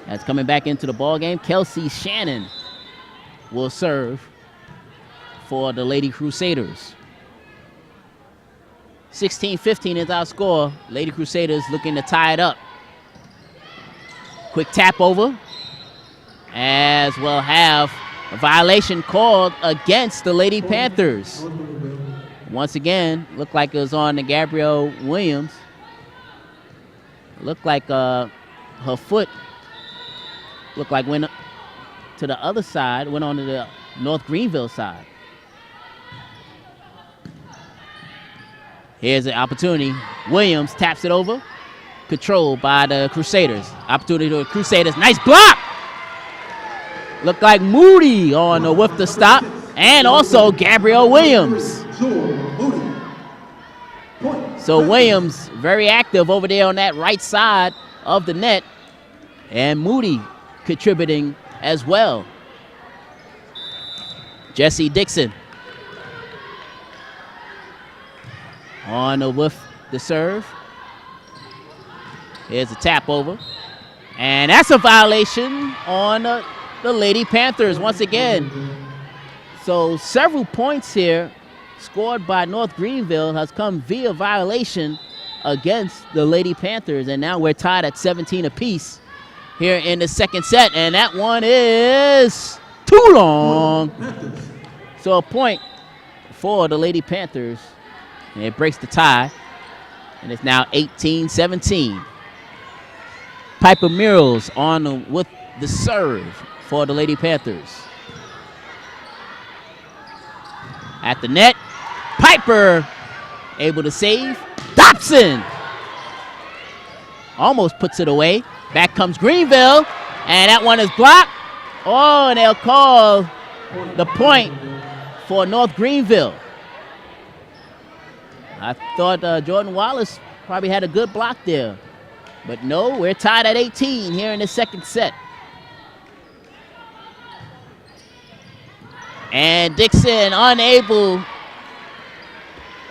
That's coming back into the ball game. Kelsey Shannon will serve for the Lady Crusaders. 16-15 is our score. Lady Crusaders looking to tie it up. Quick tap over, as we'll have a violation called against the Lady Panthers. Once again, looked like it was on the Gabrielle Williams. Looked like her foot looked like went to the other side, went on to the North Greenville side. Here's an opportunity. Williams taps it over. Controlled by the Crusaders. Opportunity to the Crusaders. Nice block! Looked like Moody on with the stop. And also Gabrielle Williams. So Williams very active over there on that right side of the net. And Moody contributing as well. Jesse Dixon on with the serve. Here's a tap over. And that's a violation on the Lady Panthers once again. So several points here scored by North Greenville has come via violation against the Lady Panthers. And now we're tied at 17 apiece here in the second set. And that one is too long. So a point for the Lady Panthers. And it breaks the tie. And it's now 18-17. Piper Murals on with the serve for the Lady Panthers. At the net, Piper able to save. Dobson almost puts it away. Back comes Greenville, and that one is blocked. Oh, and they'll call the point for North Greenville. I thought Jordan Wallace probably had a good block there. But no, we're tied at 18 here in the second set. And Dixon unable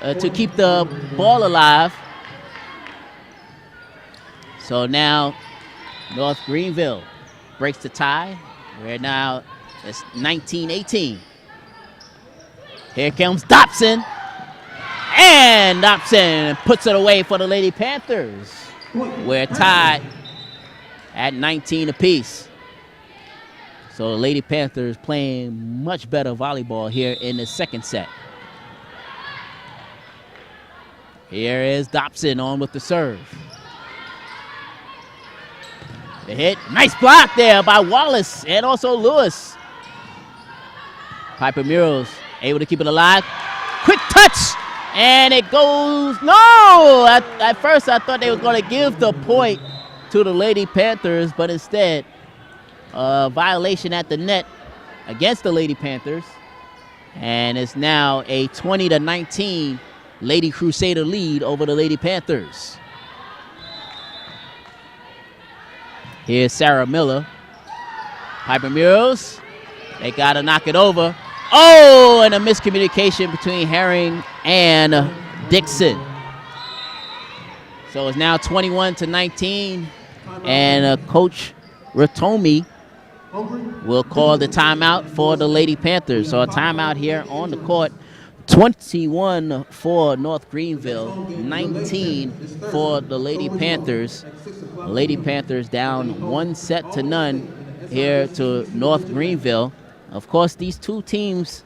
to keep the ball alive. So now North Greenville breaks the tie. We're now, it's 19-18. Here comes Dobson. And Dobson puts it away for the Lady Panthers. We're tied at 19 apiece. So the Lady Panthers playing much better volleyball here in the second set. Here is Dobson on with the serve. The hit, nice block there by Wallace and also Lewis. Piper Murals able to keep it alive. Quick touch And it goes, no! At first I thought they were going to give the point to the Lady Panthers, but instead, violation at the net against the Lady Panthers. And it's now a 20-19 Lady Crusader lead over the Lady Panthers. Here's Sarah Miller. Piper Muros. They got to knock it over. Oh, and a miscommunication between Herring and Dixon. So it's now 21-19, and Coach Ratomi will call the timeout for the Lady Panthers. So a timeout here on the court. 21 for North Greenville, 19 for the Lady Panthers. The Lady Panthers down 1-0 here to North Greenville. Of course, these two teams,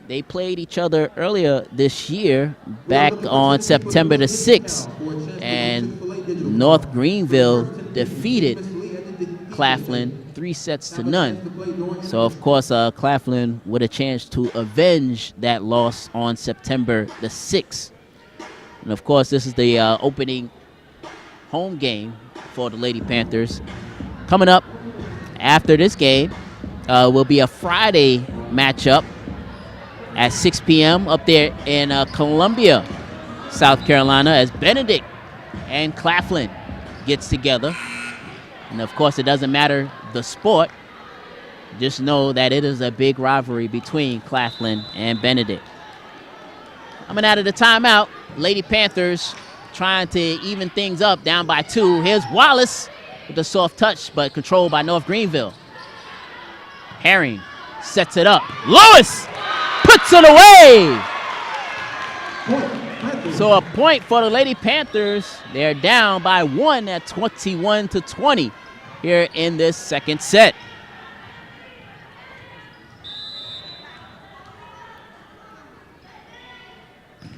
they played each other earlier this year, back on September the 6th, and North Greenville defeated Claflin 3-0. So, of course, Claflin with a chance to avenge that loss on September the 6th. And, of course, this is the opening home game for the Lady Panthers. Coming up after this game will be a Friday matchup at 6 p.m. up there in Columbia, South Carolina, as Benedict and Claflin gets together. And, of course, it doesn't matter the sport. Just know that it is a big rivalry between Claflin and Benedict. Coming out of the timeout, Lady Panthers trying to even things up, down by 2. Here's Wallace with a soft touch, but controlled by North Greenville. Herring sets it up. Lewis puts it away. So a point for the Lady Panthers. They're down by 1 at 21-20 here in this second set.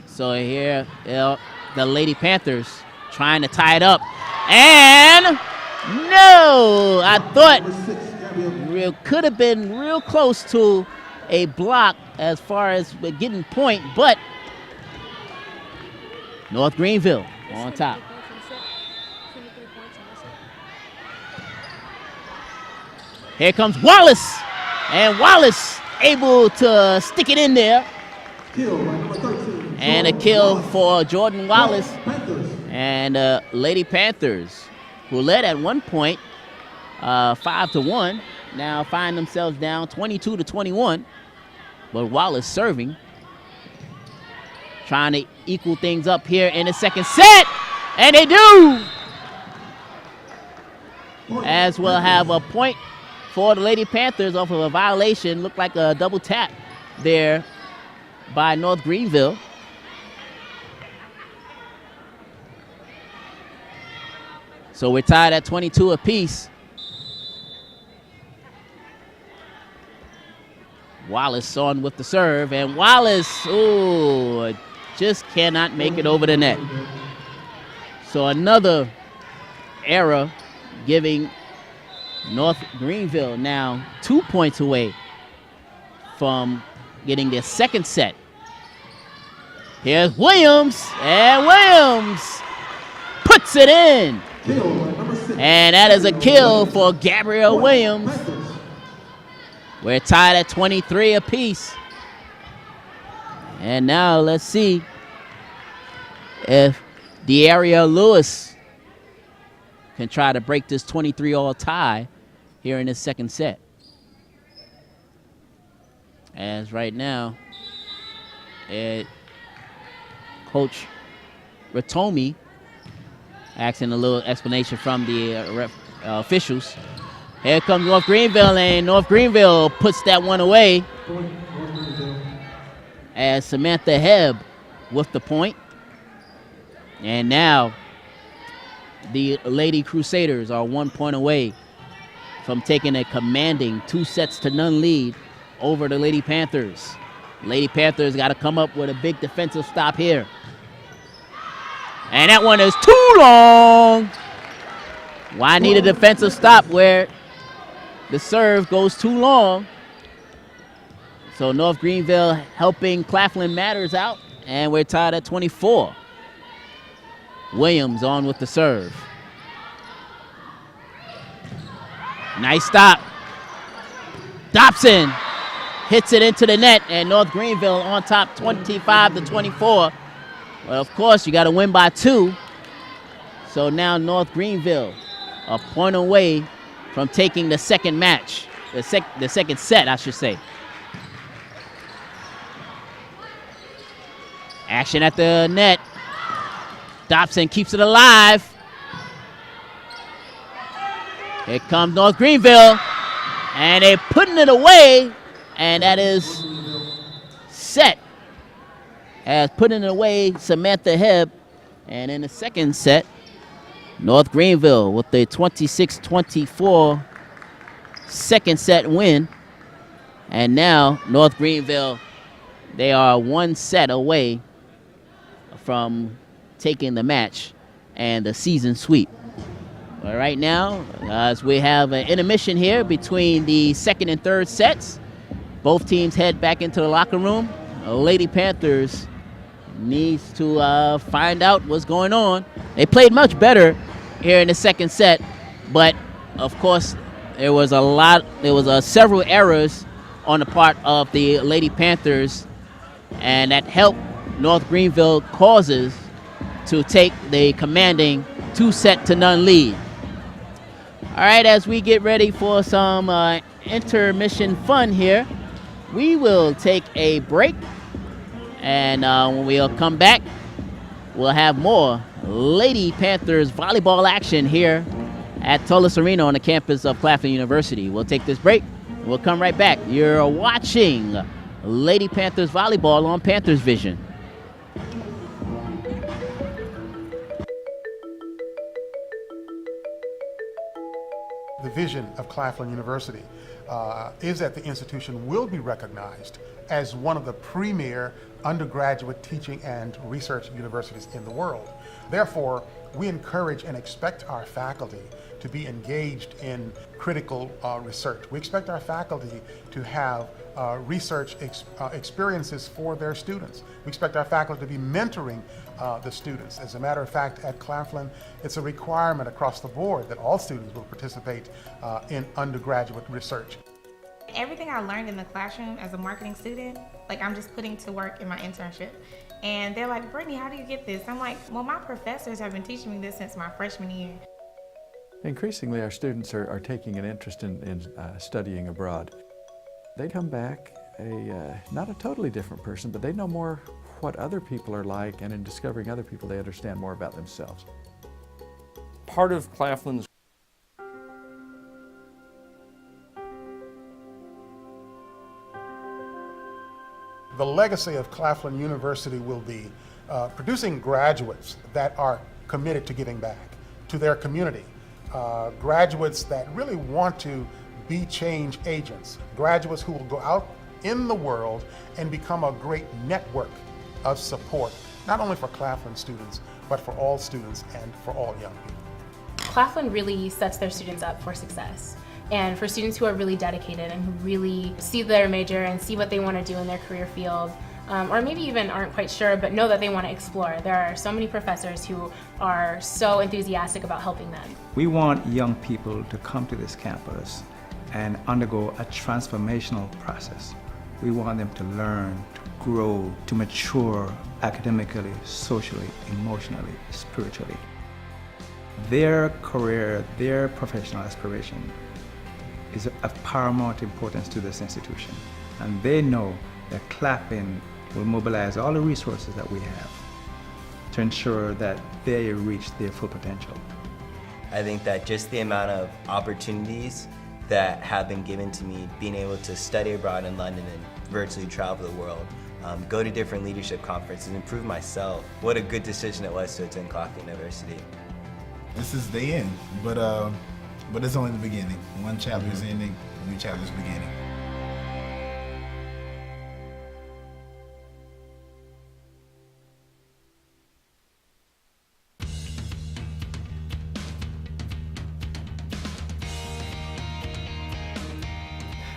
So here, the Lady Panthers trying to tie it up. And no, I thought could have been real close to a block as far as getting point, but North Greenville on top. Here comes Wallace, and Wallace able to stick it in there. And a kill for Jordan Wallace and Lady Panthers, who led at one point 5-1, now find themselves down 22-21. But Wallace serving, trying to equal things up here in the second set, and they do. As we'll have a point for the Lady Panthers off of a violation. Looked like a double tap there by North Greenville. So we're tied at 22 apiece. Wallace on with the serve, and Wallace, ooh, just cannot make it over the net. So another error, giving North Greenville now 2 points away from getting their second set. Here's Williams, and Williams puts it in. And that is a kill for Gabrielle Williams. We're tied at 23 apiece. And now let's see if De'Aria Lewis can try to break this 23-all tie here in this second set. As right now, Coach Ratomi asking a little explanation from the officials. Here comes North Greenville, and North Greenville puts that one away as Samantha Hebb with the point. And now the Lady Crusaders are 1 point away from taking a commanding 2-0 lead over the Lady Panthers. Lady Panthers got to come up with a big defensive stop here. And that one is too long. Why need a defensive stop where the serve goes too long? So North Greenville helping Claflin Matters out, and we're tied at 24. Williams on with the serve. Nice stop. Dobson hits it into the net, and North Greenville on top 25-24. Well, of course, you got to win by 2. So now North Greenville a point away from taking the second match, the second set, I should say. Action at the net. Dobson keeps it alive. Here comes North Greenville, and they're putting it away, and that is set. As putting it away, Samantha Hebb. And in the second set, North Greenville with the 26-24 second set win. And now North Greenville, they are 1 set away from taking the match and the season sweep. But right now, as we have an intermission here between the second and third sets, both teams head back into the locker room. Lady Panthers needs to find out what's going on. They played much better here in the second set, but of course there was several errors on the part of the Lady Panthers, and that helped North Greenville causes to take the commanding 2-0 lead. All right, as we get ready for some intermission fun here, we will take a break, and when we'll come back, we'll have more Lady Panthers volleyball action here at Tullis Arena on the campus of Claflin University. We'll take this break. We'll come right back. You're watching Lady Panthers volleyball on Panthers Vision. The vision of Claflin University is that the institution will be recognized as one of the premier undergraduate teaching and research universities in the world. Therefore, we encourage and expect our faculty to be engaged in critical research. We expect our faculty to have research experiences for their students. We expect our faculty to be mentoring the students. As a matter of fact, at Claflin, it's a requirement across the board that all students will participate in undergraduate research. Everything I learned in the classroom as a marketing student, like I'm just putting to work in my internship. And they're like, Brittany, how do you get this? I'm like, well, my professors have been teaching me this since my freshman year. Increasingly, our students are taking an interest in studying abroad. They come back not a totally different person, but they know more what other people are like, and in discovering other people, they understand more about themselves. Part of Claflin's The legacy of Claflin University will be producing graduates that are committed to giving back to their community, graduates that really want to be change agents, graduates who will go out in the world and become a great network of support, not only for Claflin students, but for all students and for all young people. Claflin really sets their students up for success. And for students who are really dedicated and who really see their major and see what they want to do in their career field, or maybe even aren't quite sure but know that they want to explore. There are so many professors who are so enthusiastic about helping them. We want young people to come to this campus and undergo a transformational process. We want them to learn, to grow, to mature academically, socially, emotionally, spiritually. Their career, their professional aspiration is of paramount importance to this institution. And they know that Claflin will mobilize all the resources that we have to ensure that they reach their full potential. I think that just the amount of opportunities that have been given to me, being able to study abroad in London and virtually travel the world, go to different leadership conferences, and improve myself. What a good decision it was to attend Claflin University. This is the end, but it's only the beginning. One chapter is ending, a new chapter is beginning.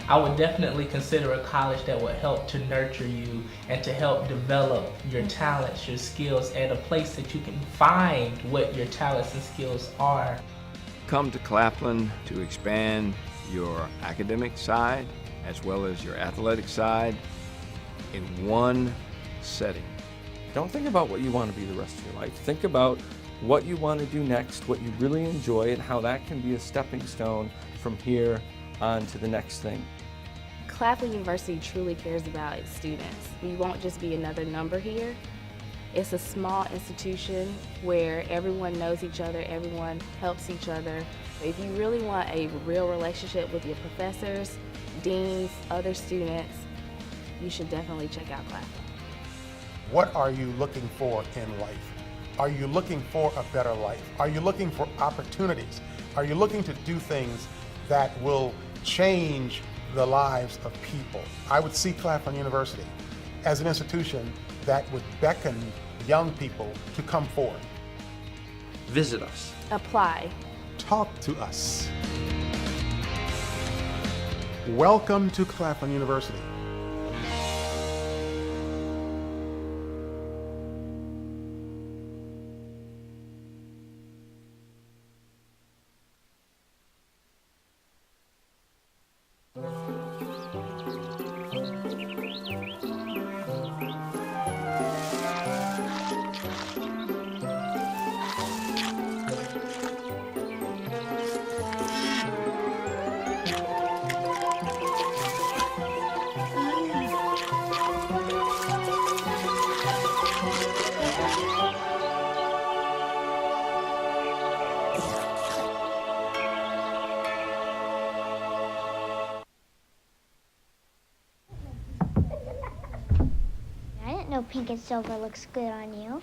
I would definitely consider a college that would help to nurture you and to help develop your talents, your skills, and a place that you can find what your talents and skills are. Come to Claflin to expand your academic side as well as your athletic side in one setting. Don't think about what you want to be the rest of your life. Think about what you want to do next, what you really enjoy, and how that can be a stepping stone from here on to the next thing. Claflin University truly cares about its students. We won't just be another number here. It's a small institution where everyone knows each other, everyone helps each other. If you really want a real relationship with your professors, deans, other students, you should definitely check out Claflin. What are you looking for in life? Are you looking for a better life? Are you looking for opportunities? Are you looking to do things that will change the lives of people? I would see Claflin University as an institution that would beckon young people to come forward. Visit us. Apply. Talk to us. Welcome to Claflin University. Pink and silver looks good on you.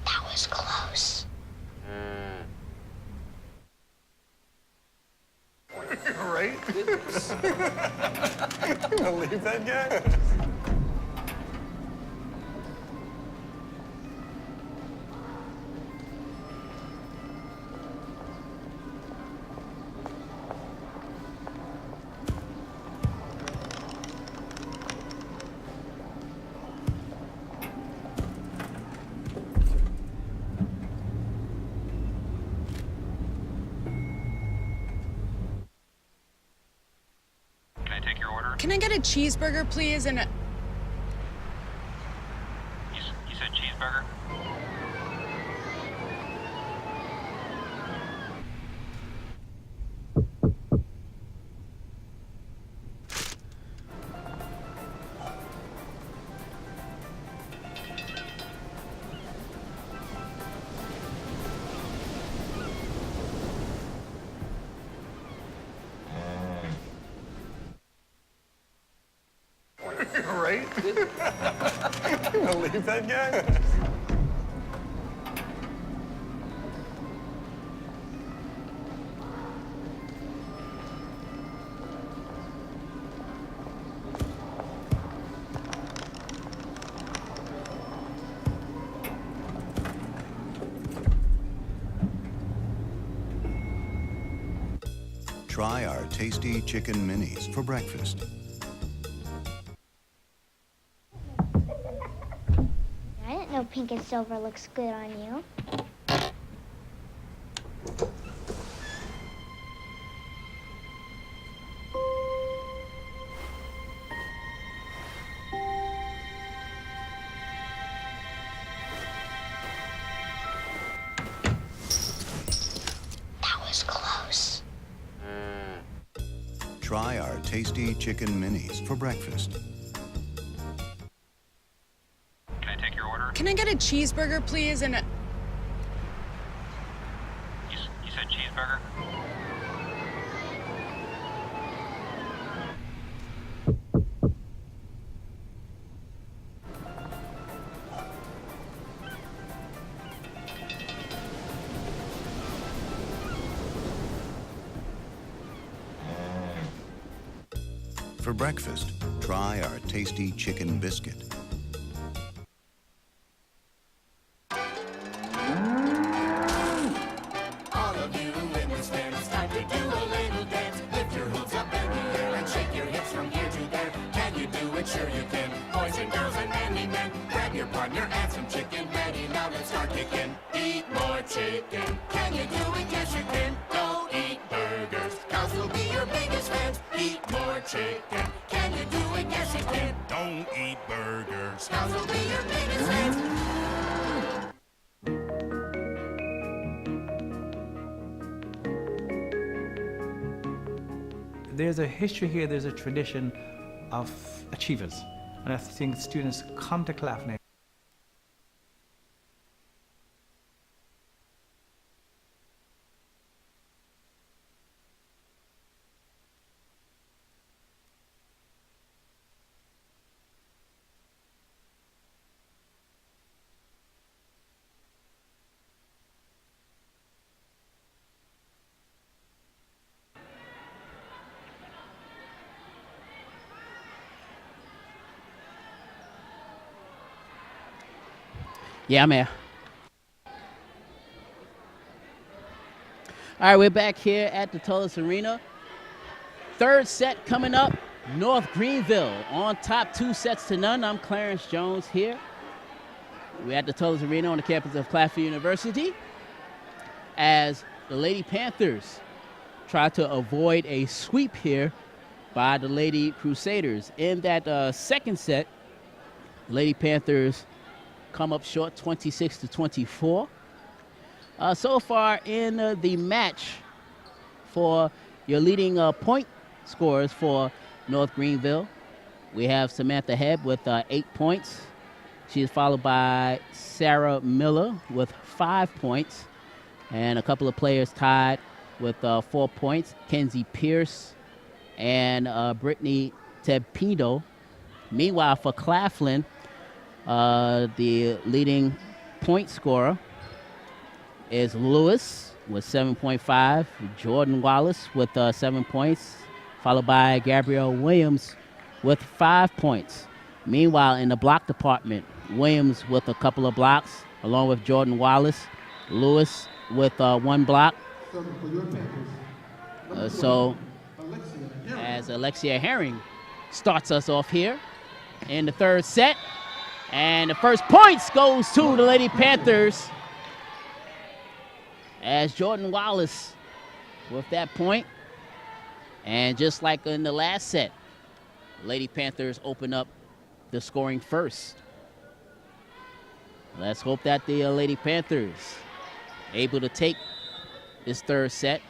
That was close. Right? You gonna leave that guy? Can I get a cheeseburger, please, and a... You said cheeseburger? Right? You gonna leave that guy? Try our tasty chicken minis for breakfast. I didn't know pink and silver looks good on you. That was close. Try our tasty chicken minis for breakfast. Can I get a cheeseburger, please, and a... You said cheeseburger? For breakfast, try our tasty chicken biscuit. All of you in the stand, it's time to do a little dance. Lift your hooves up in the air and shake your hips from here to there. Can you do it? Sure you can. Boys and girls and manly men, grab your partner and some chicken. Ready, now let's start kicking. Eat more chicken. Can you do it? Yes you can. Don't eat burgers. Cows will be your biggest fans. Eat more chicken. Can you do it? Yes you can. Don't eat burgers. Cows will be your biggest fans. There's a history here, there's a tradition of achievers. And I think students come to Claflin. Yeah, I'm here. All right, we're back here at the Tullis Arena. Third set coming up. North Greenville on top 2-0. I'm Clarence Jones here. We're at the Tullis Arena on the campus of Claflin University as the Lady Panthers try to avoid a sweep here by the Lady Crusaders. In that second set, Lady Panthers come up short 26-24. So far in the match for your leading point scorers for North Greenville, we have Samantha Hebb with 8 points. She is followed by Sarah Miller with 5 points, and a couple of players tied with 4 points, Kenzie Pierce and Brittany Tepino. Meanwhile, for Claflin, the leading point scorer is Lewis with 7.5, Jordan Wallace with 7 points, followed by Gabrielle Williams with 5 points. Meanwhile, in the block department, Williams with a couple of blocks, along with Jordan Wallace, Lewis with 1 block. So as Alexia Herring starts us off here in the third set. And the first points goes to the Lady Panthers as Jordan Wallace with that point. And just like in the last set, Lady Panthers open up the scoring first. Let's hope that the Lady Panthers able to take this third set.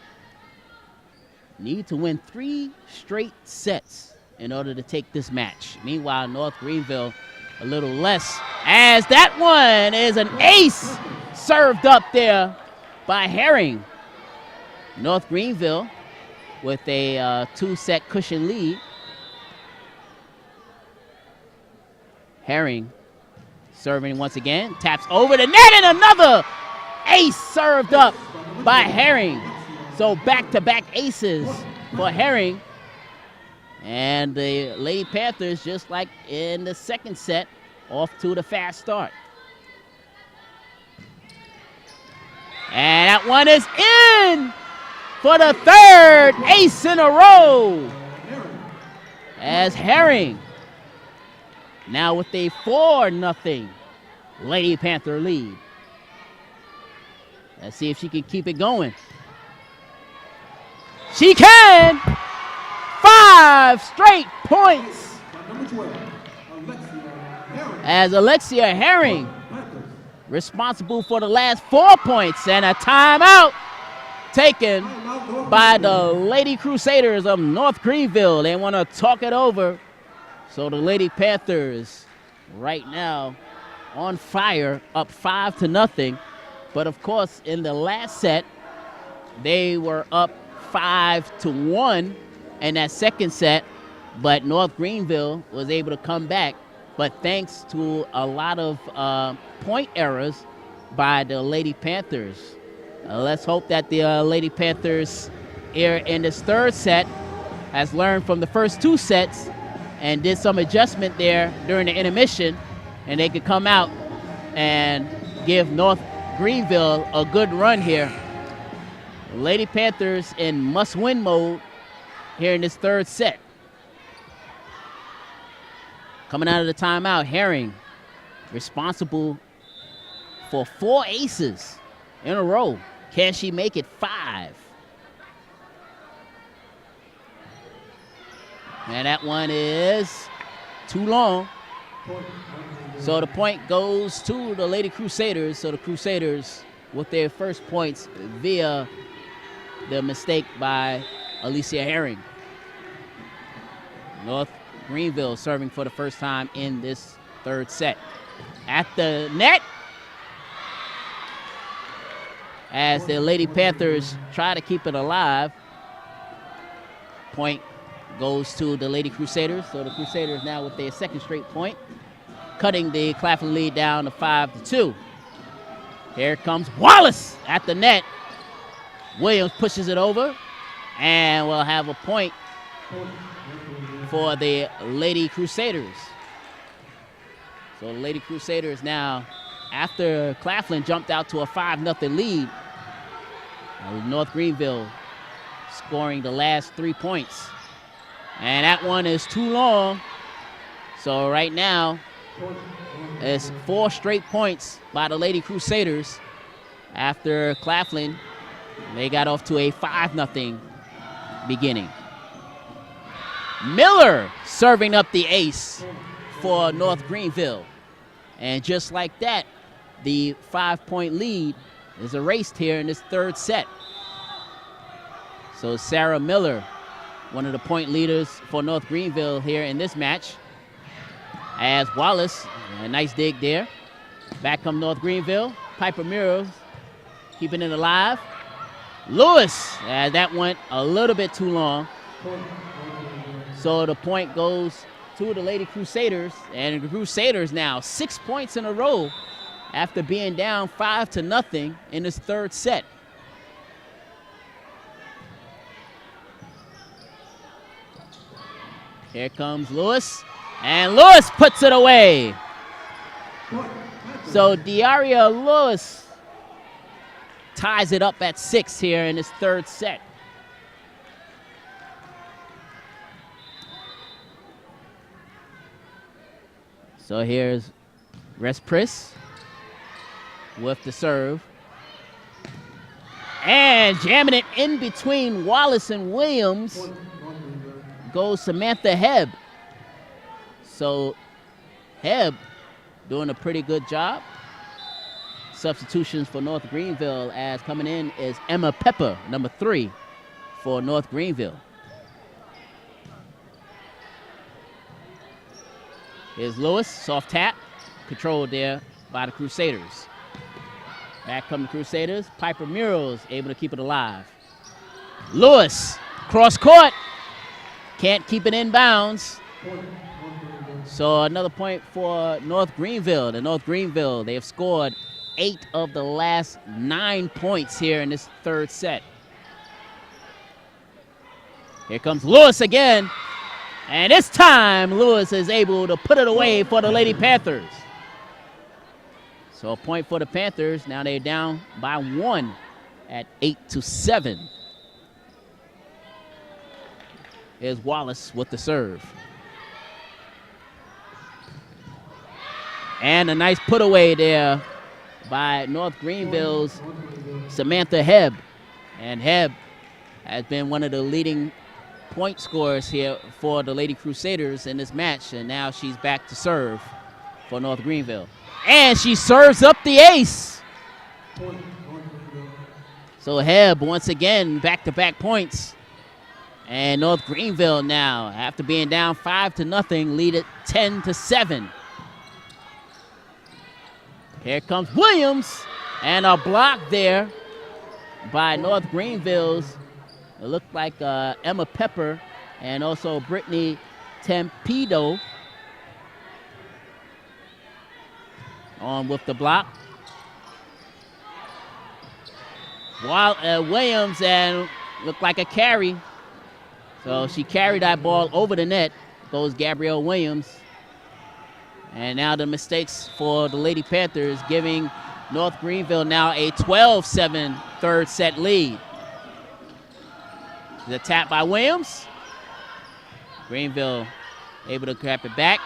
Need to win 3 straight sets in order to take this match. Meanwhile, North Greenville a little less, as that one is an ace served up there by Herring. North Greenville with a 2-set cushion lead. Herring serving once again, taps over the net, and another ace served up by Herring. So back-to-back aces for Herring. And the Lady Panthers, just like in the second set, off to the fast start. And that one is in for the third ace in a row. As Herring now with a 4-0 Lady Panther lead. Let's see if she can keep it going. She can! 5 straight points. As Alexia Herring responsible for the last 4 points, and a timeout taken by the Lady Crusaders of North Greenville. They want to talk it over. So the Lady Panthers right now on fire, up 5-0. But of course, in the last set, they were up 5-1 in that second set, but North Greenville was able to come back. But thanks to a lot of point errors by the Lady Panthers. Let's hope that the Lady Panthers here in this third set has learned from the first 2 sets and did some adjustment there during the intermission, and they could come out and give North Greenville a good run here. Lady Panthers in must-win mode here in this 3rd set. Coming out of the timeout, Herring responsible for 4 aces in a row. Can she make it 5? And that one is too long. So the point goes to the Lady Crusaders. So the Crusaders with their first points via the mistake by Alicia Herring. North Greenville serving for the first time in this 3rd set. At the net, as the Lady Panthers try to keep it alive. Point goes to the Lady Crusaders. So the Crusaders now with their 2nd straight point, cutting the Claflin lead down to 5-2. Here comes Wallace at the net. Williams pushes it over, and we'll have a point for the Lady Crusaders. So the Lady Crusaders now, after Claflin jumped out to a 5-0 lead, North Greenville scoring the last 3 points. And that one is too long. So right now, it's 4 straight points by the Lady Crusaders after Claflin. They got off to a 5-0 beginning. Miller serving up the ace for North Greenville. And just like that, the 5-point lead is erased here in this 3rd set. So Sarah Miller, one of the point leaders for North Greenville here in this match. As Wallace, a nice dig there. Back come North Greenville. Piper Muros keeping it alive. Lewis, that went a little bit too long. So the point goes to the Lady Crusaders, and the Crusaders now 6 points in a row after being down 5-0 in this 3rd set. Here comes Lewis, and Lewis puts it away. So Diaria Lewis ties it up at 6 here in this 3rd set. So here's Respris with the serve. And jamming it in between Wallace and Williams goes Samantha Hebb. So Hebb doing a pretty good job. Substitutions for North Greenville, as coming in is Emma Pepper, number 3 for North Greenville. Here's Lewis, soft tap, controlled there by the Crusaders. Back come the Crusaders. Piper Muros able to keep it alive. Lewis, cross court, can't keep it in bounds. So another point for North Greenville. The North Greenville, they have scored 8 of the last 9 points here in this 3rd set. Here comes Lewis again. And this time, Lewis is able to put it away for the Lady Panthers. So a point for the Panthers. Now they're down by 1 at 8-7. Here's Wallace with the serve. And a nice put away there by North Greenville's Samantha Hebb. And Hebb has been one of the leading point scorers here for the Lady Crusaders in this match, and now she's back to serve for North Greenville. And she serves up the ace. So Hebb once again back-to-back points. And North Greenville now, after being down 5-0, lead it 10-7. Here comes Williams, and a block there by North Greenville's. It looked like Emma Pepper and also Brittany Tempedo on with the block. While Williams and looked like a carry So she carried that ball over the net. Goes Gabrielle Williams. And now the mistakes for the Lady Panthers, giving North Greenville now a 12-7 third set lead. The tap by Williams. Greenville able to grab it back.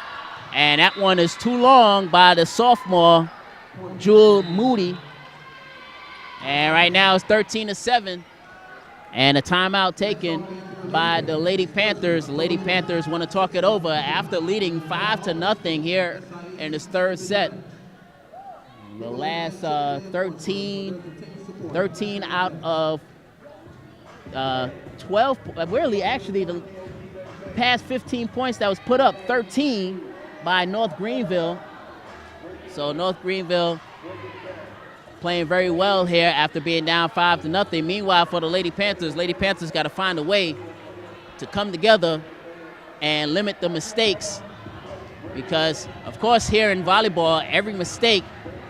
And that one is too long by the sophomore, Jewel Moody. And right now it's 13-7. And a timeout taken by the Lady Panthers. The Lady Panthers want to talk it over after leading 5-0 here in this third set. The last 13 out of 12, really actually the past 15 points that was put up, 13 by North Greenville. So North Greenville playing very well here after being down 5-0. Meanwhile, for the Lady Panthers got to find a way to come together and limit the mistakes, because, of course, here in volleyball, every mistake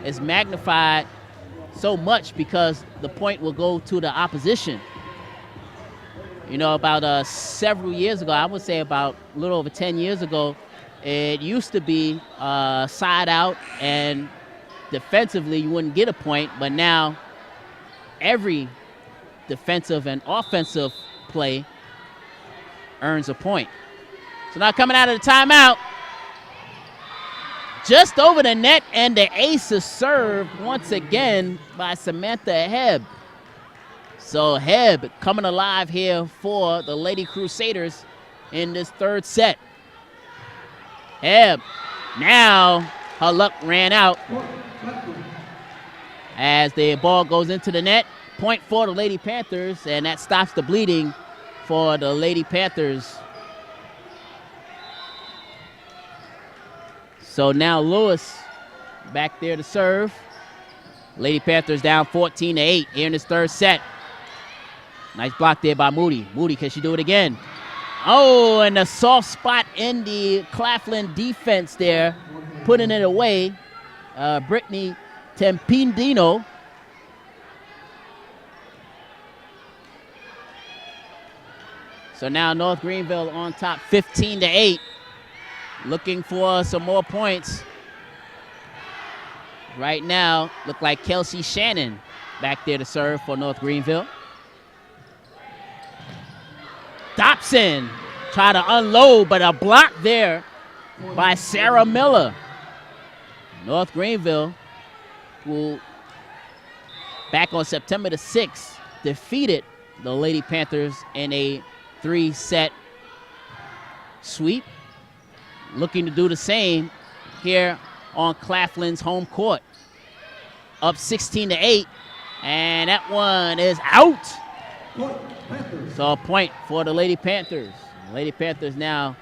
is magnified so much because the point will go to the opposition. You know, about several years ago, I would say about a little over 10 years ago, it used to be side out, and defensively you wouldn't get a point, but now every defensive and offensive play earns a point. So now coming out of the timeout, just over the net, and the ace is served once again by Samantha Hebb. So Hebb coming alive here for the Lady Crusaders in this third set. Hebb, now her luck ran out as the ball goes into the net. Point for the Lady Panthers, and that stops the bleeding for the Lady Panthers. So now Lewis back there to serve. Lady Panthers down 14-8 here in this third set. Nice block there by Moody. Moody, can she do it again? Oh, and a soft spot in the Claflin defense there, putting it away. Brittany Tempindino. So now North Greenville on top 15-8. Looking for some more points. Right now, look like Kelsey Shannon back there to serve for North Greenville. Dobson try to unload, but a block there by Sarah Miller. North Greenville, who back on September the 6th defeated the Lady Panthers in a 3-set sweep, looking to do the same here on Claflin's home court. Up 16-8, and that one is out. So a point for the Lady Panthers. The Lady Panthers now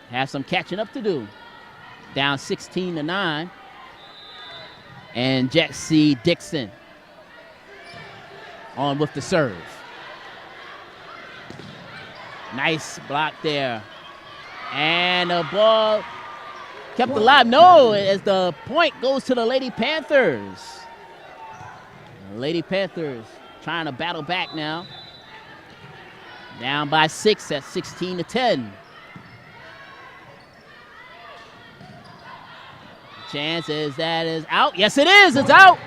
have some catching up to do. Down 16-9. And Jexie Dixon on with the serve. Nice block there. And the ball kept alive. No, as the point goes to the Lady Panthers. The Lady Panthers trying to battle back now. Down by 6 at 16-10. Chances that is out. Yes, it is. It's out.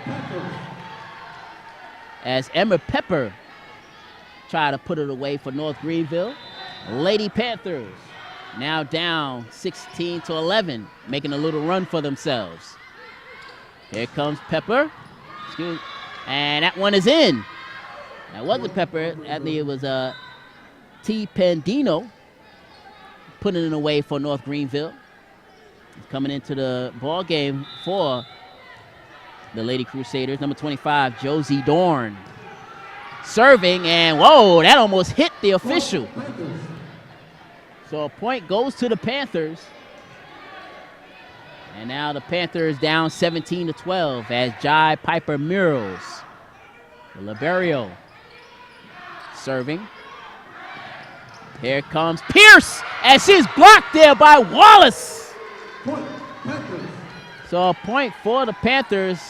As Emma Pepper tried to put it away for North Greenville. Lady Panthers now down 16-11, making a little run for themselves. Here comes Pepper. And that one is in. That wasn't Pepper. I think it was T. Pendino putting it away for North Greenville. Coming into the ball game for the Lady Crusaders, number 25, Josie Dorn. Serving, and whoa, that almost hit the official. So a point goes to the Panthers. And now the Panthers down 17-12 as Jai Piper Murals, the libero, serving. Here comes Pierce as she's blocked there by Wallace. So a point for the Panthers,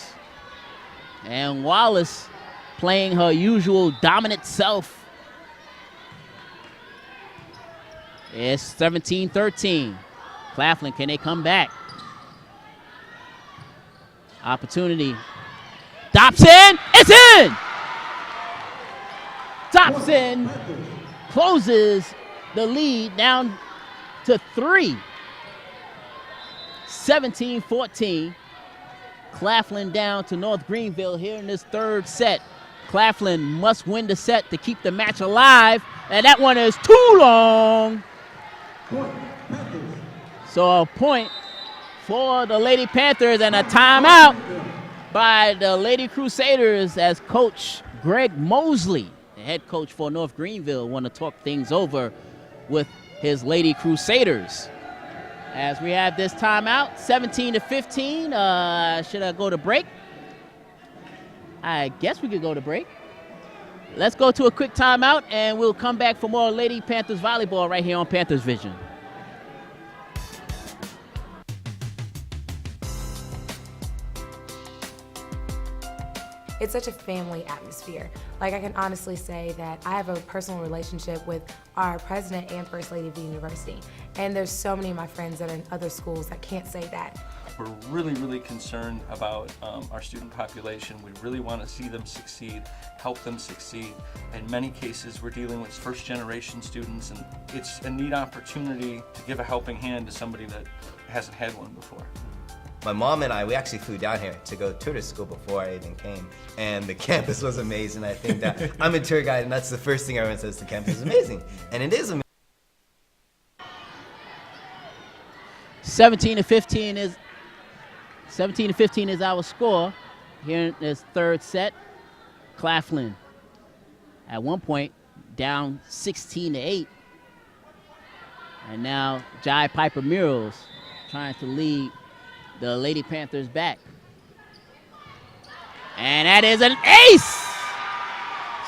and Wallace playing her usual dominant self. It's 17-13. Claflin, can they come back? Opportunity. Dobson, it's in! Dobson closes the lead down to 3. 17-14. Claflin down to North Greenville here in this third set. Claflin must win the set to keep the match alive, and that one is too long. So a point for the Lady Panthers and a timeout by the Lady Crusaders as Coach Greg Mosley, the head coach for North Greenville, want to talk things over with his Lady Crusaders. As we have this timeout, 17-15. Should I go to break? I guess we could go to break. Let's go to a quick timeout, and we'll come back for more Lady Panthers volleyball right here on Panthers Vision. It's such a family atmosphere. Like, I can honestly say that I have a personal relationship with our president and first lady of the university. And there's so many of my friends that are in other schools that can't say that. We're really, really concerned about our student population. We really want to see them succeed, help them succeed. In many cases, we're dealing with first-generation students, and it's a neat opportunity to give a helping hand to somebody that hasn't had one before. My mom and I, we actually flew down here to go tour the school before I even came, and the campus was amazing. I think that I'm a tour guide, and that's the first thing everyone says, the campus is amazing, and it is amazing. 17-15 is our score here in this third set. Claflin at one point down 16-8, and now Jai Piper Murals trying to lead the Lady Panthers back. And that is an ace!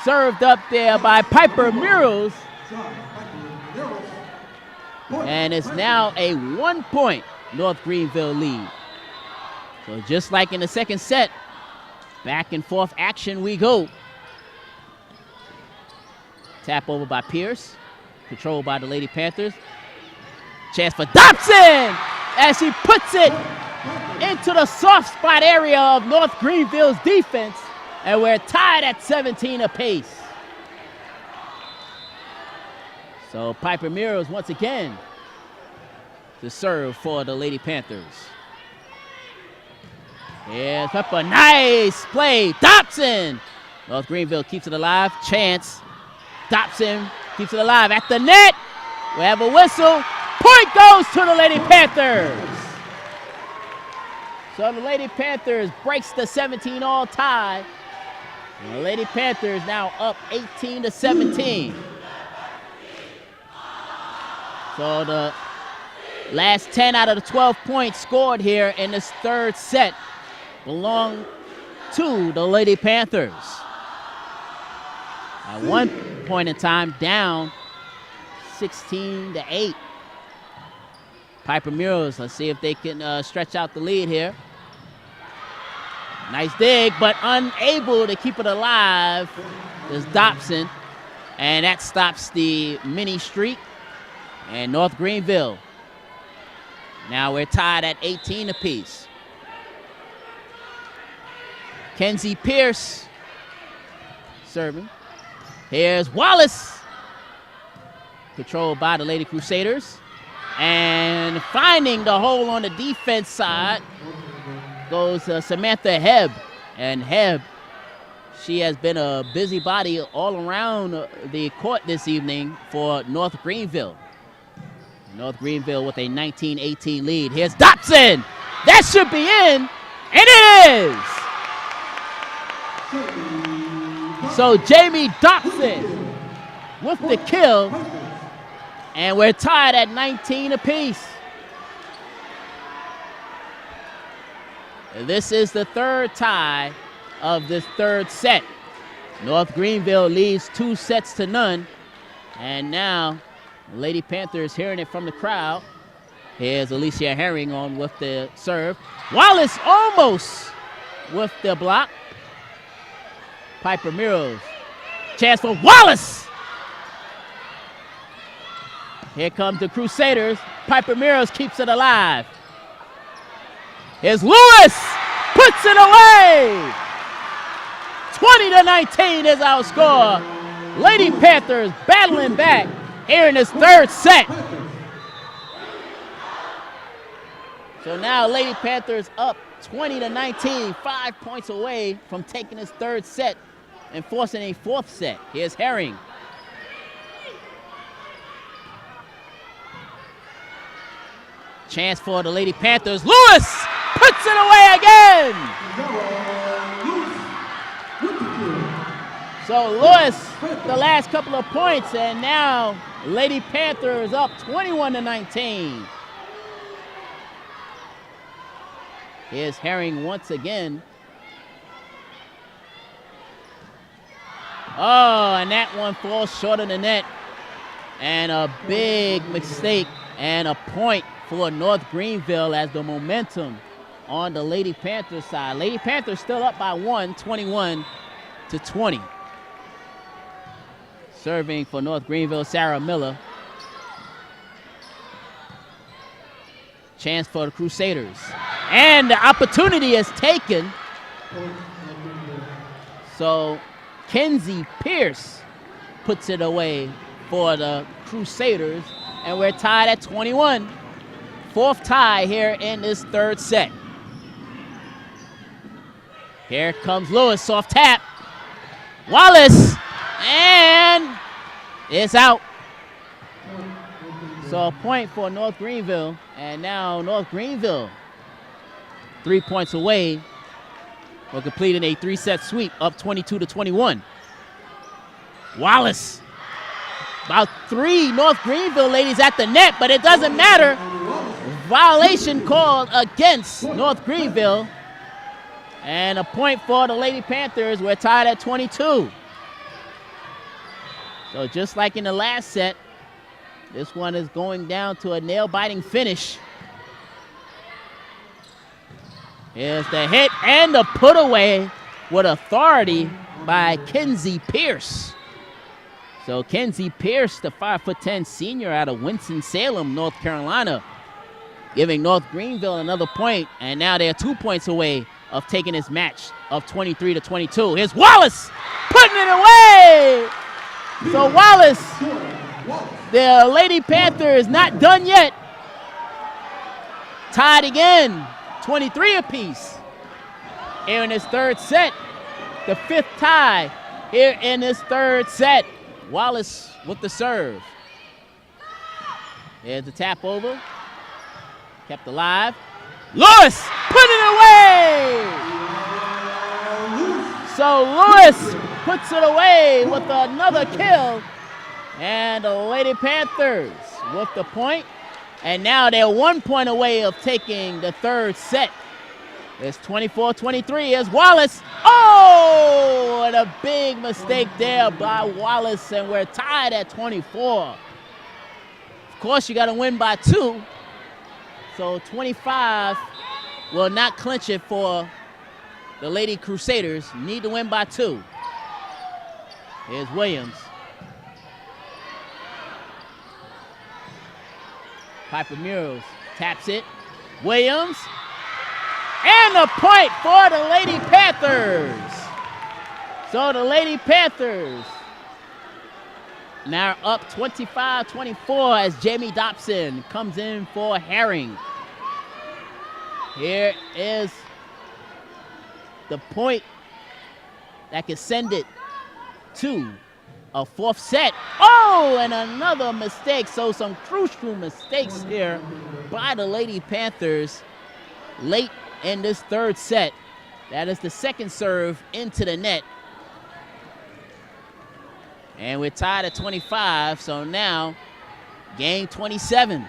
Served up there by Piper Murals. And it's now a 1-point North Greenville lead. So just like in the second set, back and forth action we go. Tap over by Pierce, controlled by the Lady Panthers. Chance for Dobson as he puts it into the soft spot area of North Greenville's defense, and we're tied at 17 apiece. So Piper Murals once again to serve for the Lady Panthers. Here's Pepper, nice play, Dobson. North Greenville keeps it alive, chance. Dobson keeps it alive at the net. We have a whistle. Point goes to the Lady Panthers. So the Lady Panthers breaks the 17-all tie. And the Lady Panthers now up 18-17. So the last 10 out of the 12 points scored here in this third set belong to the Lady Panthers. At one point in time, down 16-8. Piper Murals, let's see if they can stretch out the lead here. Nice dig, but unable to keep it alive is Dobson. And that stops the mini streak. And North Greenville, now we're tied at 18 apiece. Kenzie Pierce serving. Here's Wallace, controlled by the Lady Crusaders. And finding the hole on the defense side goes Samantha Hebb. And Hebb, she has been a busybody all around the court this evening for North Greenville. North Greenville with a 19-18 lead. Here's Dobson. That should be in, and it is. So Jamie Dobson with the kill, and we're tied at 19 apiece. This is the third tie of this third set. North Greenville leads 2-0, and now Lady Panthers hearing it from the crowd. Here's Alicia Herring on with the serve. Wallace almost with the block. Piper Murals. Chance for Wallace. Here comes the Crusaders. Piper Muros keeps it alive. Here's Lewis. Puts it away. 20-19 is our score. Lady Panthers battling back here in this third set. So now Lady Panthers up 20-19, 5 points away from taking this third set and forcing a fourth set. Here's Herring. Chance for the Lady Panthers. Lewis puts it away again. So Lewis, the last couple of points, and now Lady Panthers up 21-19. Here's Herring once again. Oh, and that one falls short of the net. And a big mistake and a point for North Greenville as the momentum on the Lady Panthers side. Lady Panthers still up by 1, 21-20. Serving for North Greenville, Sarah Miller. Chance for the Crusaders. And the opportunity is taken. So Kenzie Pierce puts it away for the Crusaders. And we're tied at 21. Fourth tie here in this third set. Here comes Lewis, soft tap. Wallace, and it's out. So a point for North Greenville, and now North Greenville 3 points away for completing a three-set sweep, up 22-21. Wallace, about 3 North Greenville ladies at the net, but it doesn't matter. Violation called against North Greenville, and a point for the Lady Panthers. We're tied at 22. So just like in the last set, this one is going down to a nail-biting finish. Here's the hit and the put away with authority by Kenzie Pierce. So Kenzie Pierce, the 5'10" senior out of Winston-Salem, North Carolina, giving North Greenville another point, and now they're 2 points away of taking this match of 23-22. Here's Wallace putting it away. So Wallace, the Lady Panther is not done yet. Tied again, 23 apiece. Here in this third set, the fifth tie here in this third set. Wallace with the serve. Here's the tap over. Kept alive. Lewis put it away. So Lewis puts it away with another kill. And the Lady Panthers with the point. And now they're 1 point away of taking the third set. It's 24-23. Here's Wallace. Oh, and a big mistake there by Wallace, and we're tied at 24. Of course, you got to win by 2. So 25 will not clinch it for the Lady Crusaders. Need to win by 2. Here's Williams. Piper Muros taps it. Williams. And a point for the Lady Panthers. So the Lady Panthers now up 25-24 as Jamie Dobson comes in for Herring. Here is the point that can send it to a fourth set. Oh, and another mistake. So some crucial mistakes here by the Lady Panthers late in this third set. That is the second serve into the net. And we're tied at 25, so now game 27.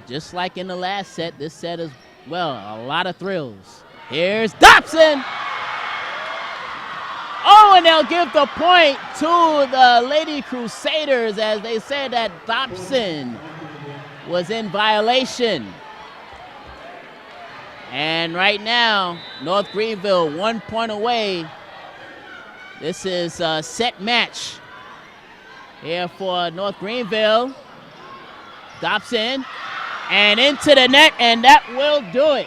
Just like in the last set, this set is, well, a lot of thrills. Here's Dobson. Oh, and they'll give the point to the Lady Crusaders as they said that Dobson was in violation. And right now, North Greenville 1 point away. This is a set match here for North Greenville. Dobson, and into the net, and that will do it.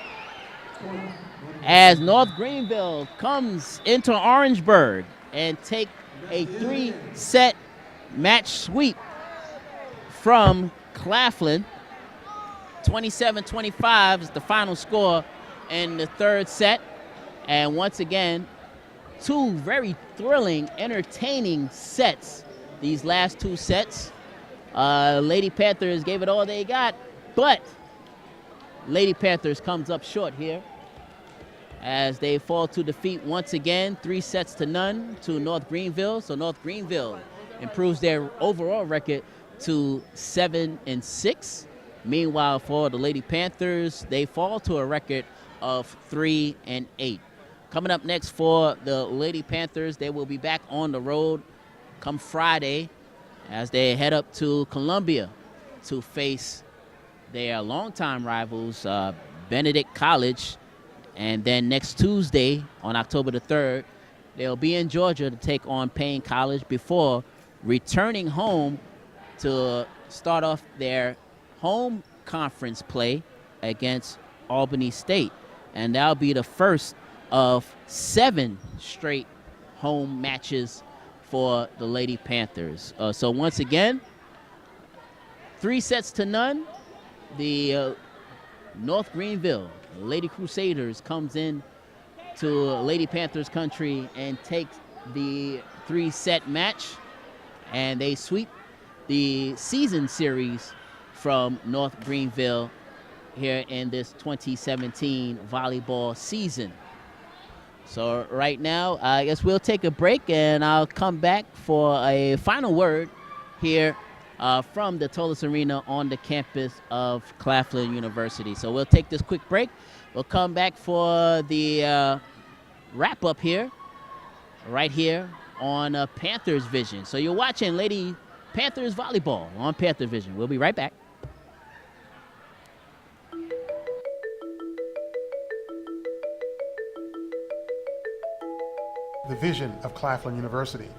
As North Greenville comes into Orangeburg and take a 3-set match sweep from Claflin. 27-25 is the final score in the third set. And once again, two very thrilling, entertaining sets. These last two sets, Lady Panthers gave it all they got, but Lady Panthers comes up short here as they fall to defeat once again, 3-0 to North Greenville. So North Greenville improves their overall record to 7-6. Meanwhile, for the Lady Panthers, they fall to a record of 3-8. Coming up next for the Lady Panthers, they will be back on the road come Friday as they head up to Columbia to face their longtime rivals, Benedict College. And then next Tuesday, on October the 3rd, they'll be in Georgia to take on Payne College before returning home to start off their home conference play against Albany State. And that'll be the first of 7 straight home matches for the Lady Panthers. So once again, 3-0. The North Greenville Lady Crusaders comes in to Lady Panthers country and takes the 3-set match, and they sweep the season series from North Greenville here in this 2017 volleyball season. So right now, I guess we'll take a break, and I'll come back for a final word here from the Tolis Arena on the campus of Claflin University. So we'll take this quick break. We'll come back for the wrap-up here, right here on Panthers Vision. So you're watching Lady Panthers Volleyball on Panther Vision. We'll be right back. The vision of Claflin University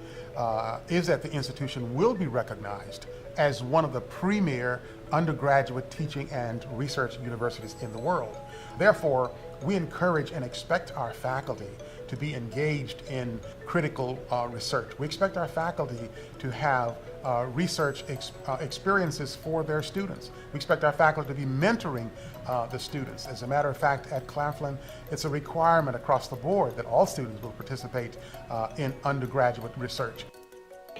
is that the institution will be recognized as one of the premier undergraduate teaching and research universities in the world. Therefore, we encourage and expect our faculty to be engaged in critical research. We expect our faculty to have research experiences for their students. We expect our faculty to be mentoring the students. As a matter of fact, at Claflin, it's a requirement across the board that all students will participate in undergraduate research.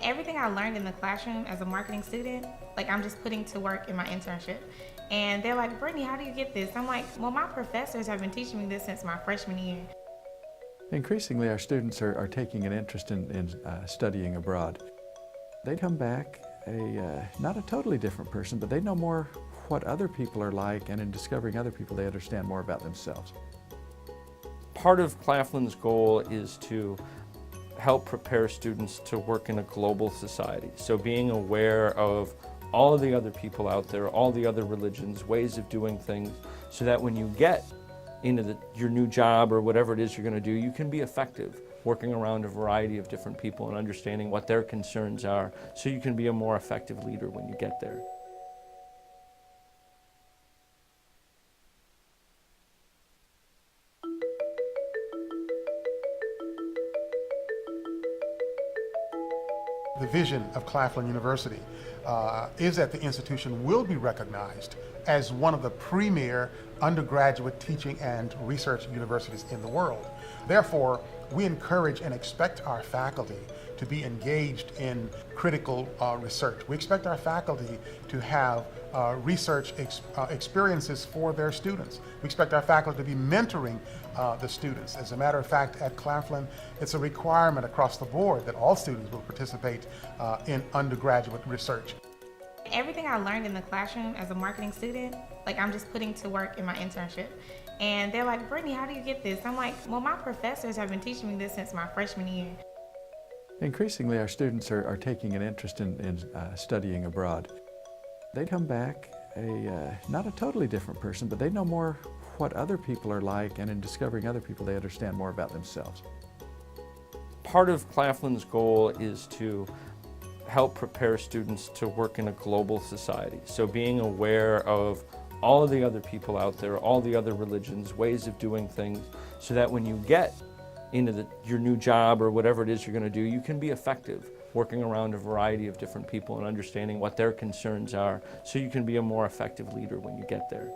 Everything I learned in the classroom as a marketing student, like I'm just putting to work in my internship. And they're like, Brittany, how do you get this? I'm like, well, my professors have been teaching me this since my freshman year. Increasingly, our students are taking an interest in studying abroad. They come back not a totally different person, but they know more what other people are like, and in discovering other people, they understand more about themselves. Part of Claflin's goal is to help prepare students to work in a global society. So being aware of all of the other people out there, all the other religions, ways of doing things, so that when you get into your new job or whatever it is you're going to do, you can be effective working around a variety of different people and understanding what their concerns are, so you can be a more effective leader when you get there. The vision of Claflin University is that the institution will be recognized as one of the premier undergraduate teaching and research universities in the world. Therefore, we encourage and expect our faculty to be engaged in critical research. We expect our faculty to have research experiences for their students. We expect our faculty to be mentoring the students. As a matter of fact, at Claflin, it's a requirement across the board that all students will participate in undergraduate research. Everything I learned in the classroom as a marketing student, like I'm just putting to work in my internship. And they're like, Brittany, how do you get this? I'm like, well, my professors have been teaching me this since my freshman year. Increasingly, our students are taking an interest in studying abroad. They come back not a totally different person, but they know more what other people are like, and in discovering other people, they understand more about themselves. Part of Claflin's goal is to help prepare students to work in a global society. So being aware of all of the other people out there, all the other religions, ways of doing things, so that when you get into your new job or whatever it is you're going to do, you can be effective working around a variety of different people and understanding what their concerns are, so you can be a more effective leader when you get there.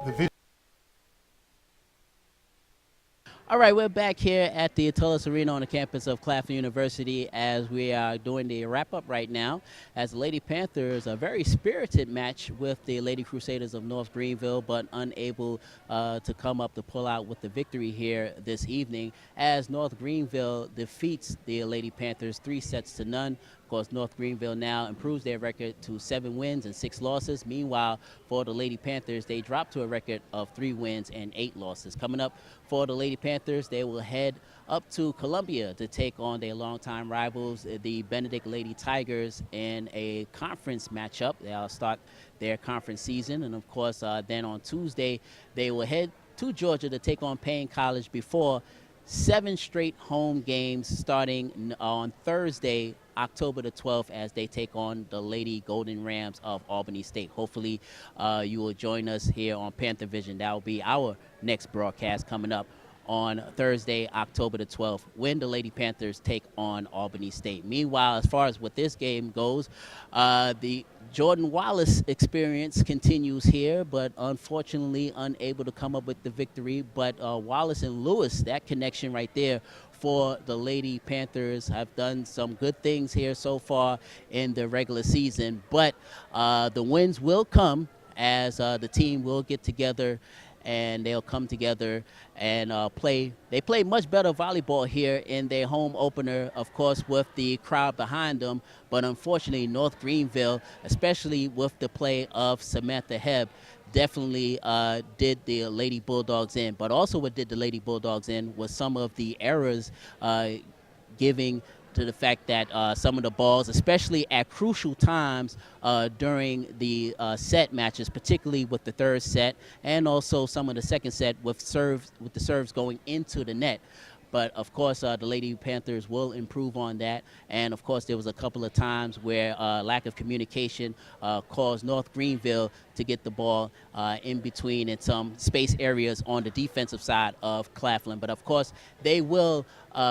The vision. All right, we're back here at the Tullis Arena on the campus of Claflin University as we are doing the wrap-up right now as the Lady Panthers, a very spirited match with the Lady Crusaders of North Greenville, but unable to come up to pull out with the victory here this evening as North Greenville defeats the Lady Panthers 3-0. Of course, North Greenville now improves their record to 7 wins and 6 losses. Meanwhile, for the Lady Panthers, they dropped to a record of 3 wins and 8 losses. Coming up for the Lady Panthers, they will head up to Columbia to take on their longtime rivals, the Benedict Lady Tigers, in a conference matchup. They'll start their conference season. And, of course, then on Tuesday, they will head to Georgia to take on Payne College before 7 straight home games starting on Thursday, October the 12th, as they take on the Lady Golden Rams of Albany State. Hopefully, you will join us here on Panther Vision. That will be our next broadcast coming up on Thursday, October the 12th, when the Lady Panthers take on Albany State. Meanwhile, as far as what this game goes, the Jordan Wallace experience continues here, but unfortunately unable to come up with the victory. But Wallace and Lewis, that connection right there for the Lady Panthers, have done some good things here so far in the regular season. But the wins will come as the team will get together and they'll come together and play. They play much better volleyball here in their home opener, of course, with the crowd behind them. But unfortunately, North Greenville, especially with the play of Samantha Hebb, definitely did the Lady Bulldogs in. But also what did the Lady Bulldogs in was some of the errors giving to the fact that some of the balls, especially at crucial times during the set matches, particularly with the third set and also some of the second set with the serves going into the net. But, of course, the Lady Panthers will improve on that. And, of course, there was a couple of times where lack of communication caused North Greenville to get the ball in between in some space areas on the defensive side of Claflin. But, of course, they will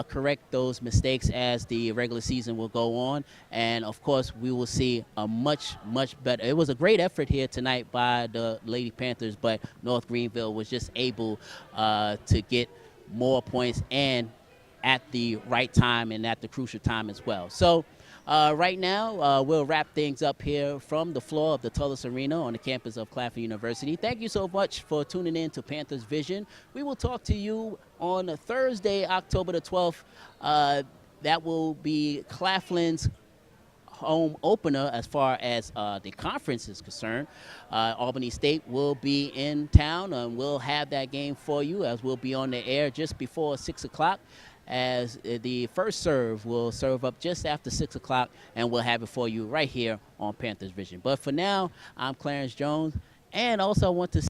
correct those mistakes as the regular season will go on. And, of course, we will see a much, much better. It was a great effort here tonight by the Lady Panthers, but North Greenville was just able to get more points and at the right time and at the crucial time as well. So right now, we'll wrap things up here from the floor of the Tullis Arena on the campus of Claflin University. Thank you so much for tuning in to Panthers Vision. We will talk to you on Thursday, October the 12th. That will be Claflin's home opener as far as the conference is concerned. Albany State will be in town, and we'll have that game for you as we'll be on the air just before 6 o'clock, as the first serve will serve up just after 6 o'clock, and we'll have it for you right here on Panthers Vision. But for now, I'm Clarence Jones, and also I want to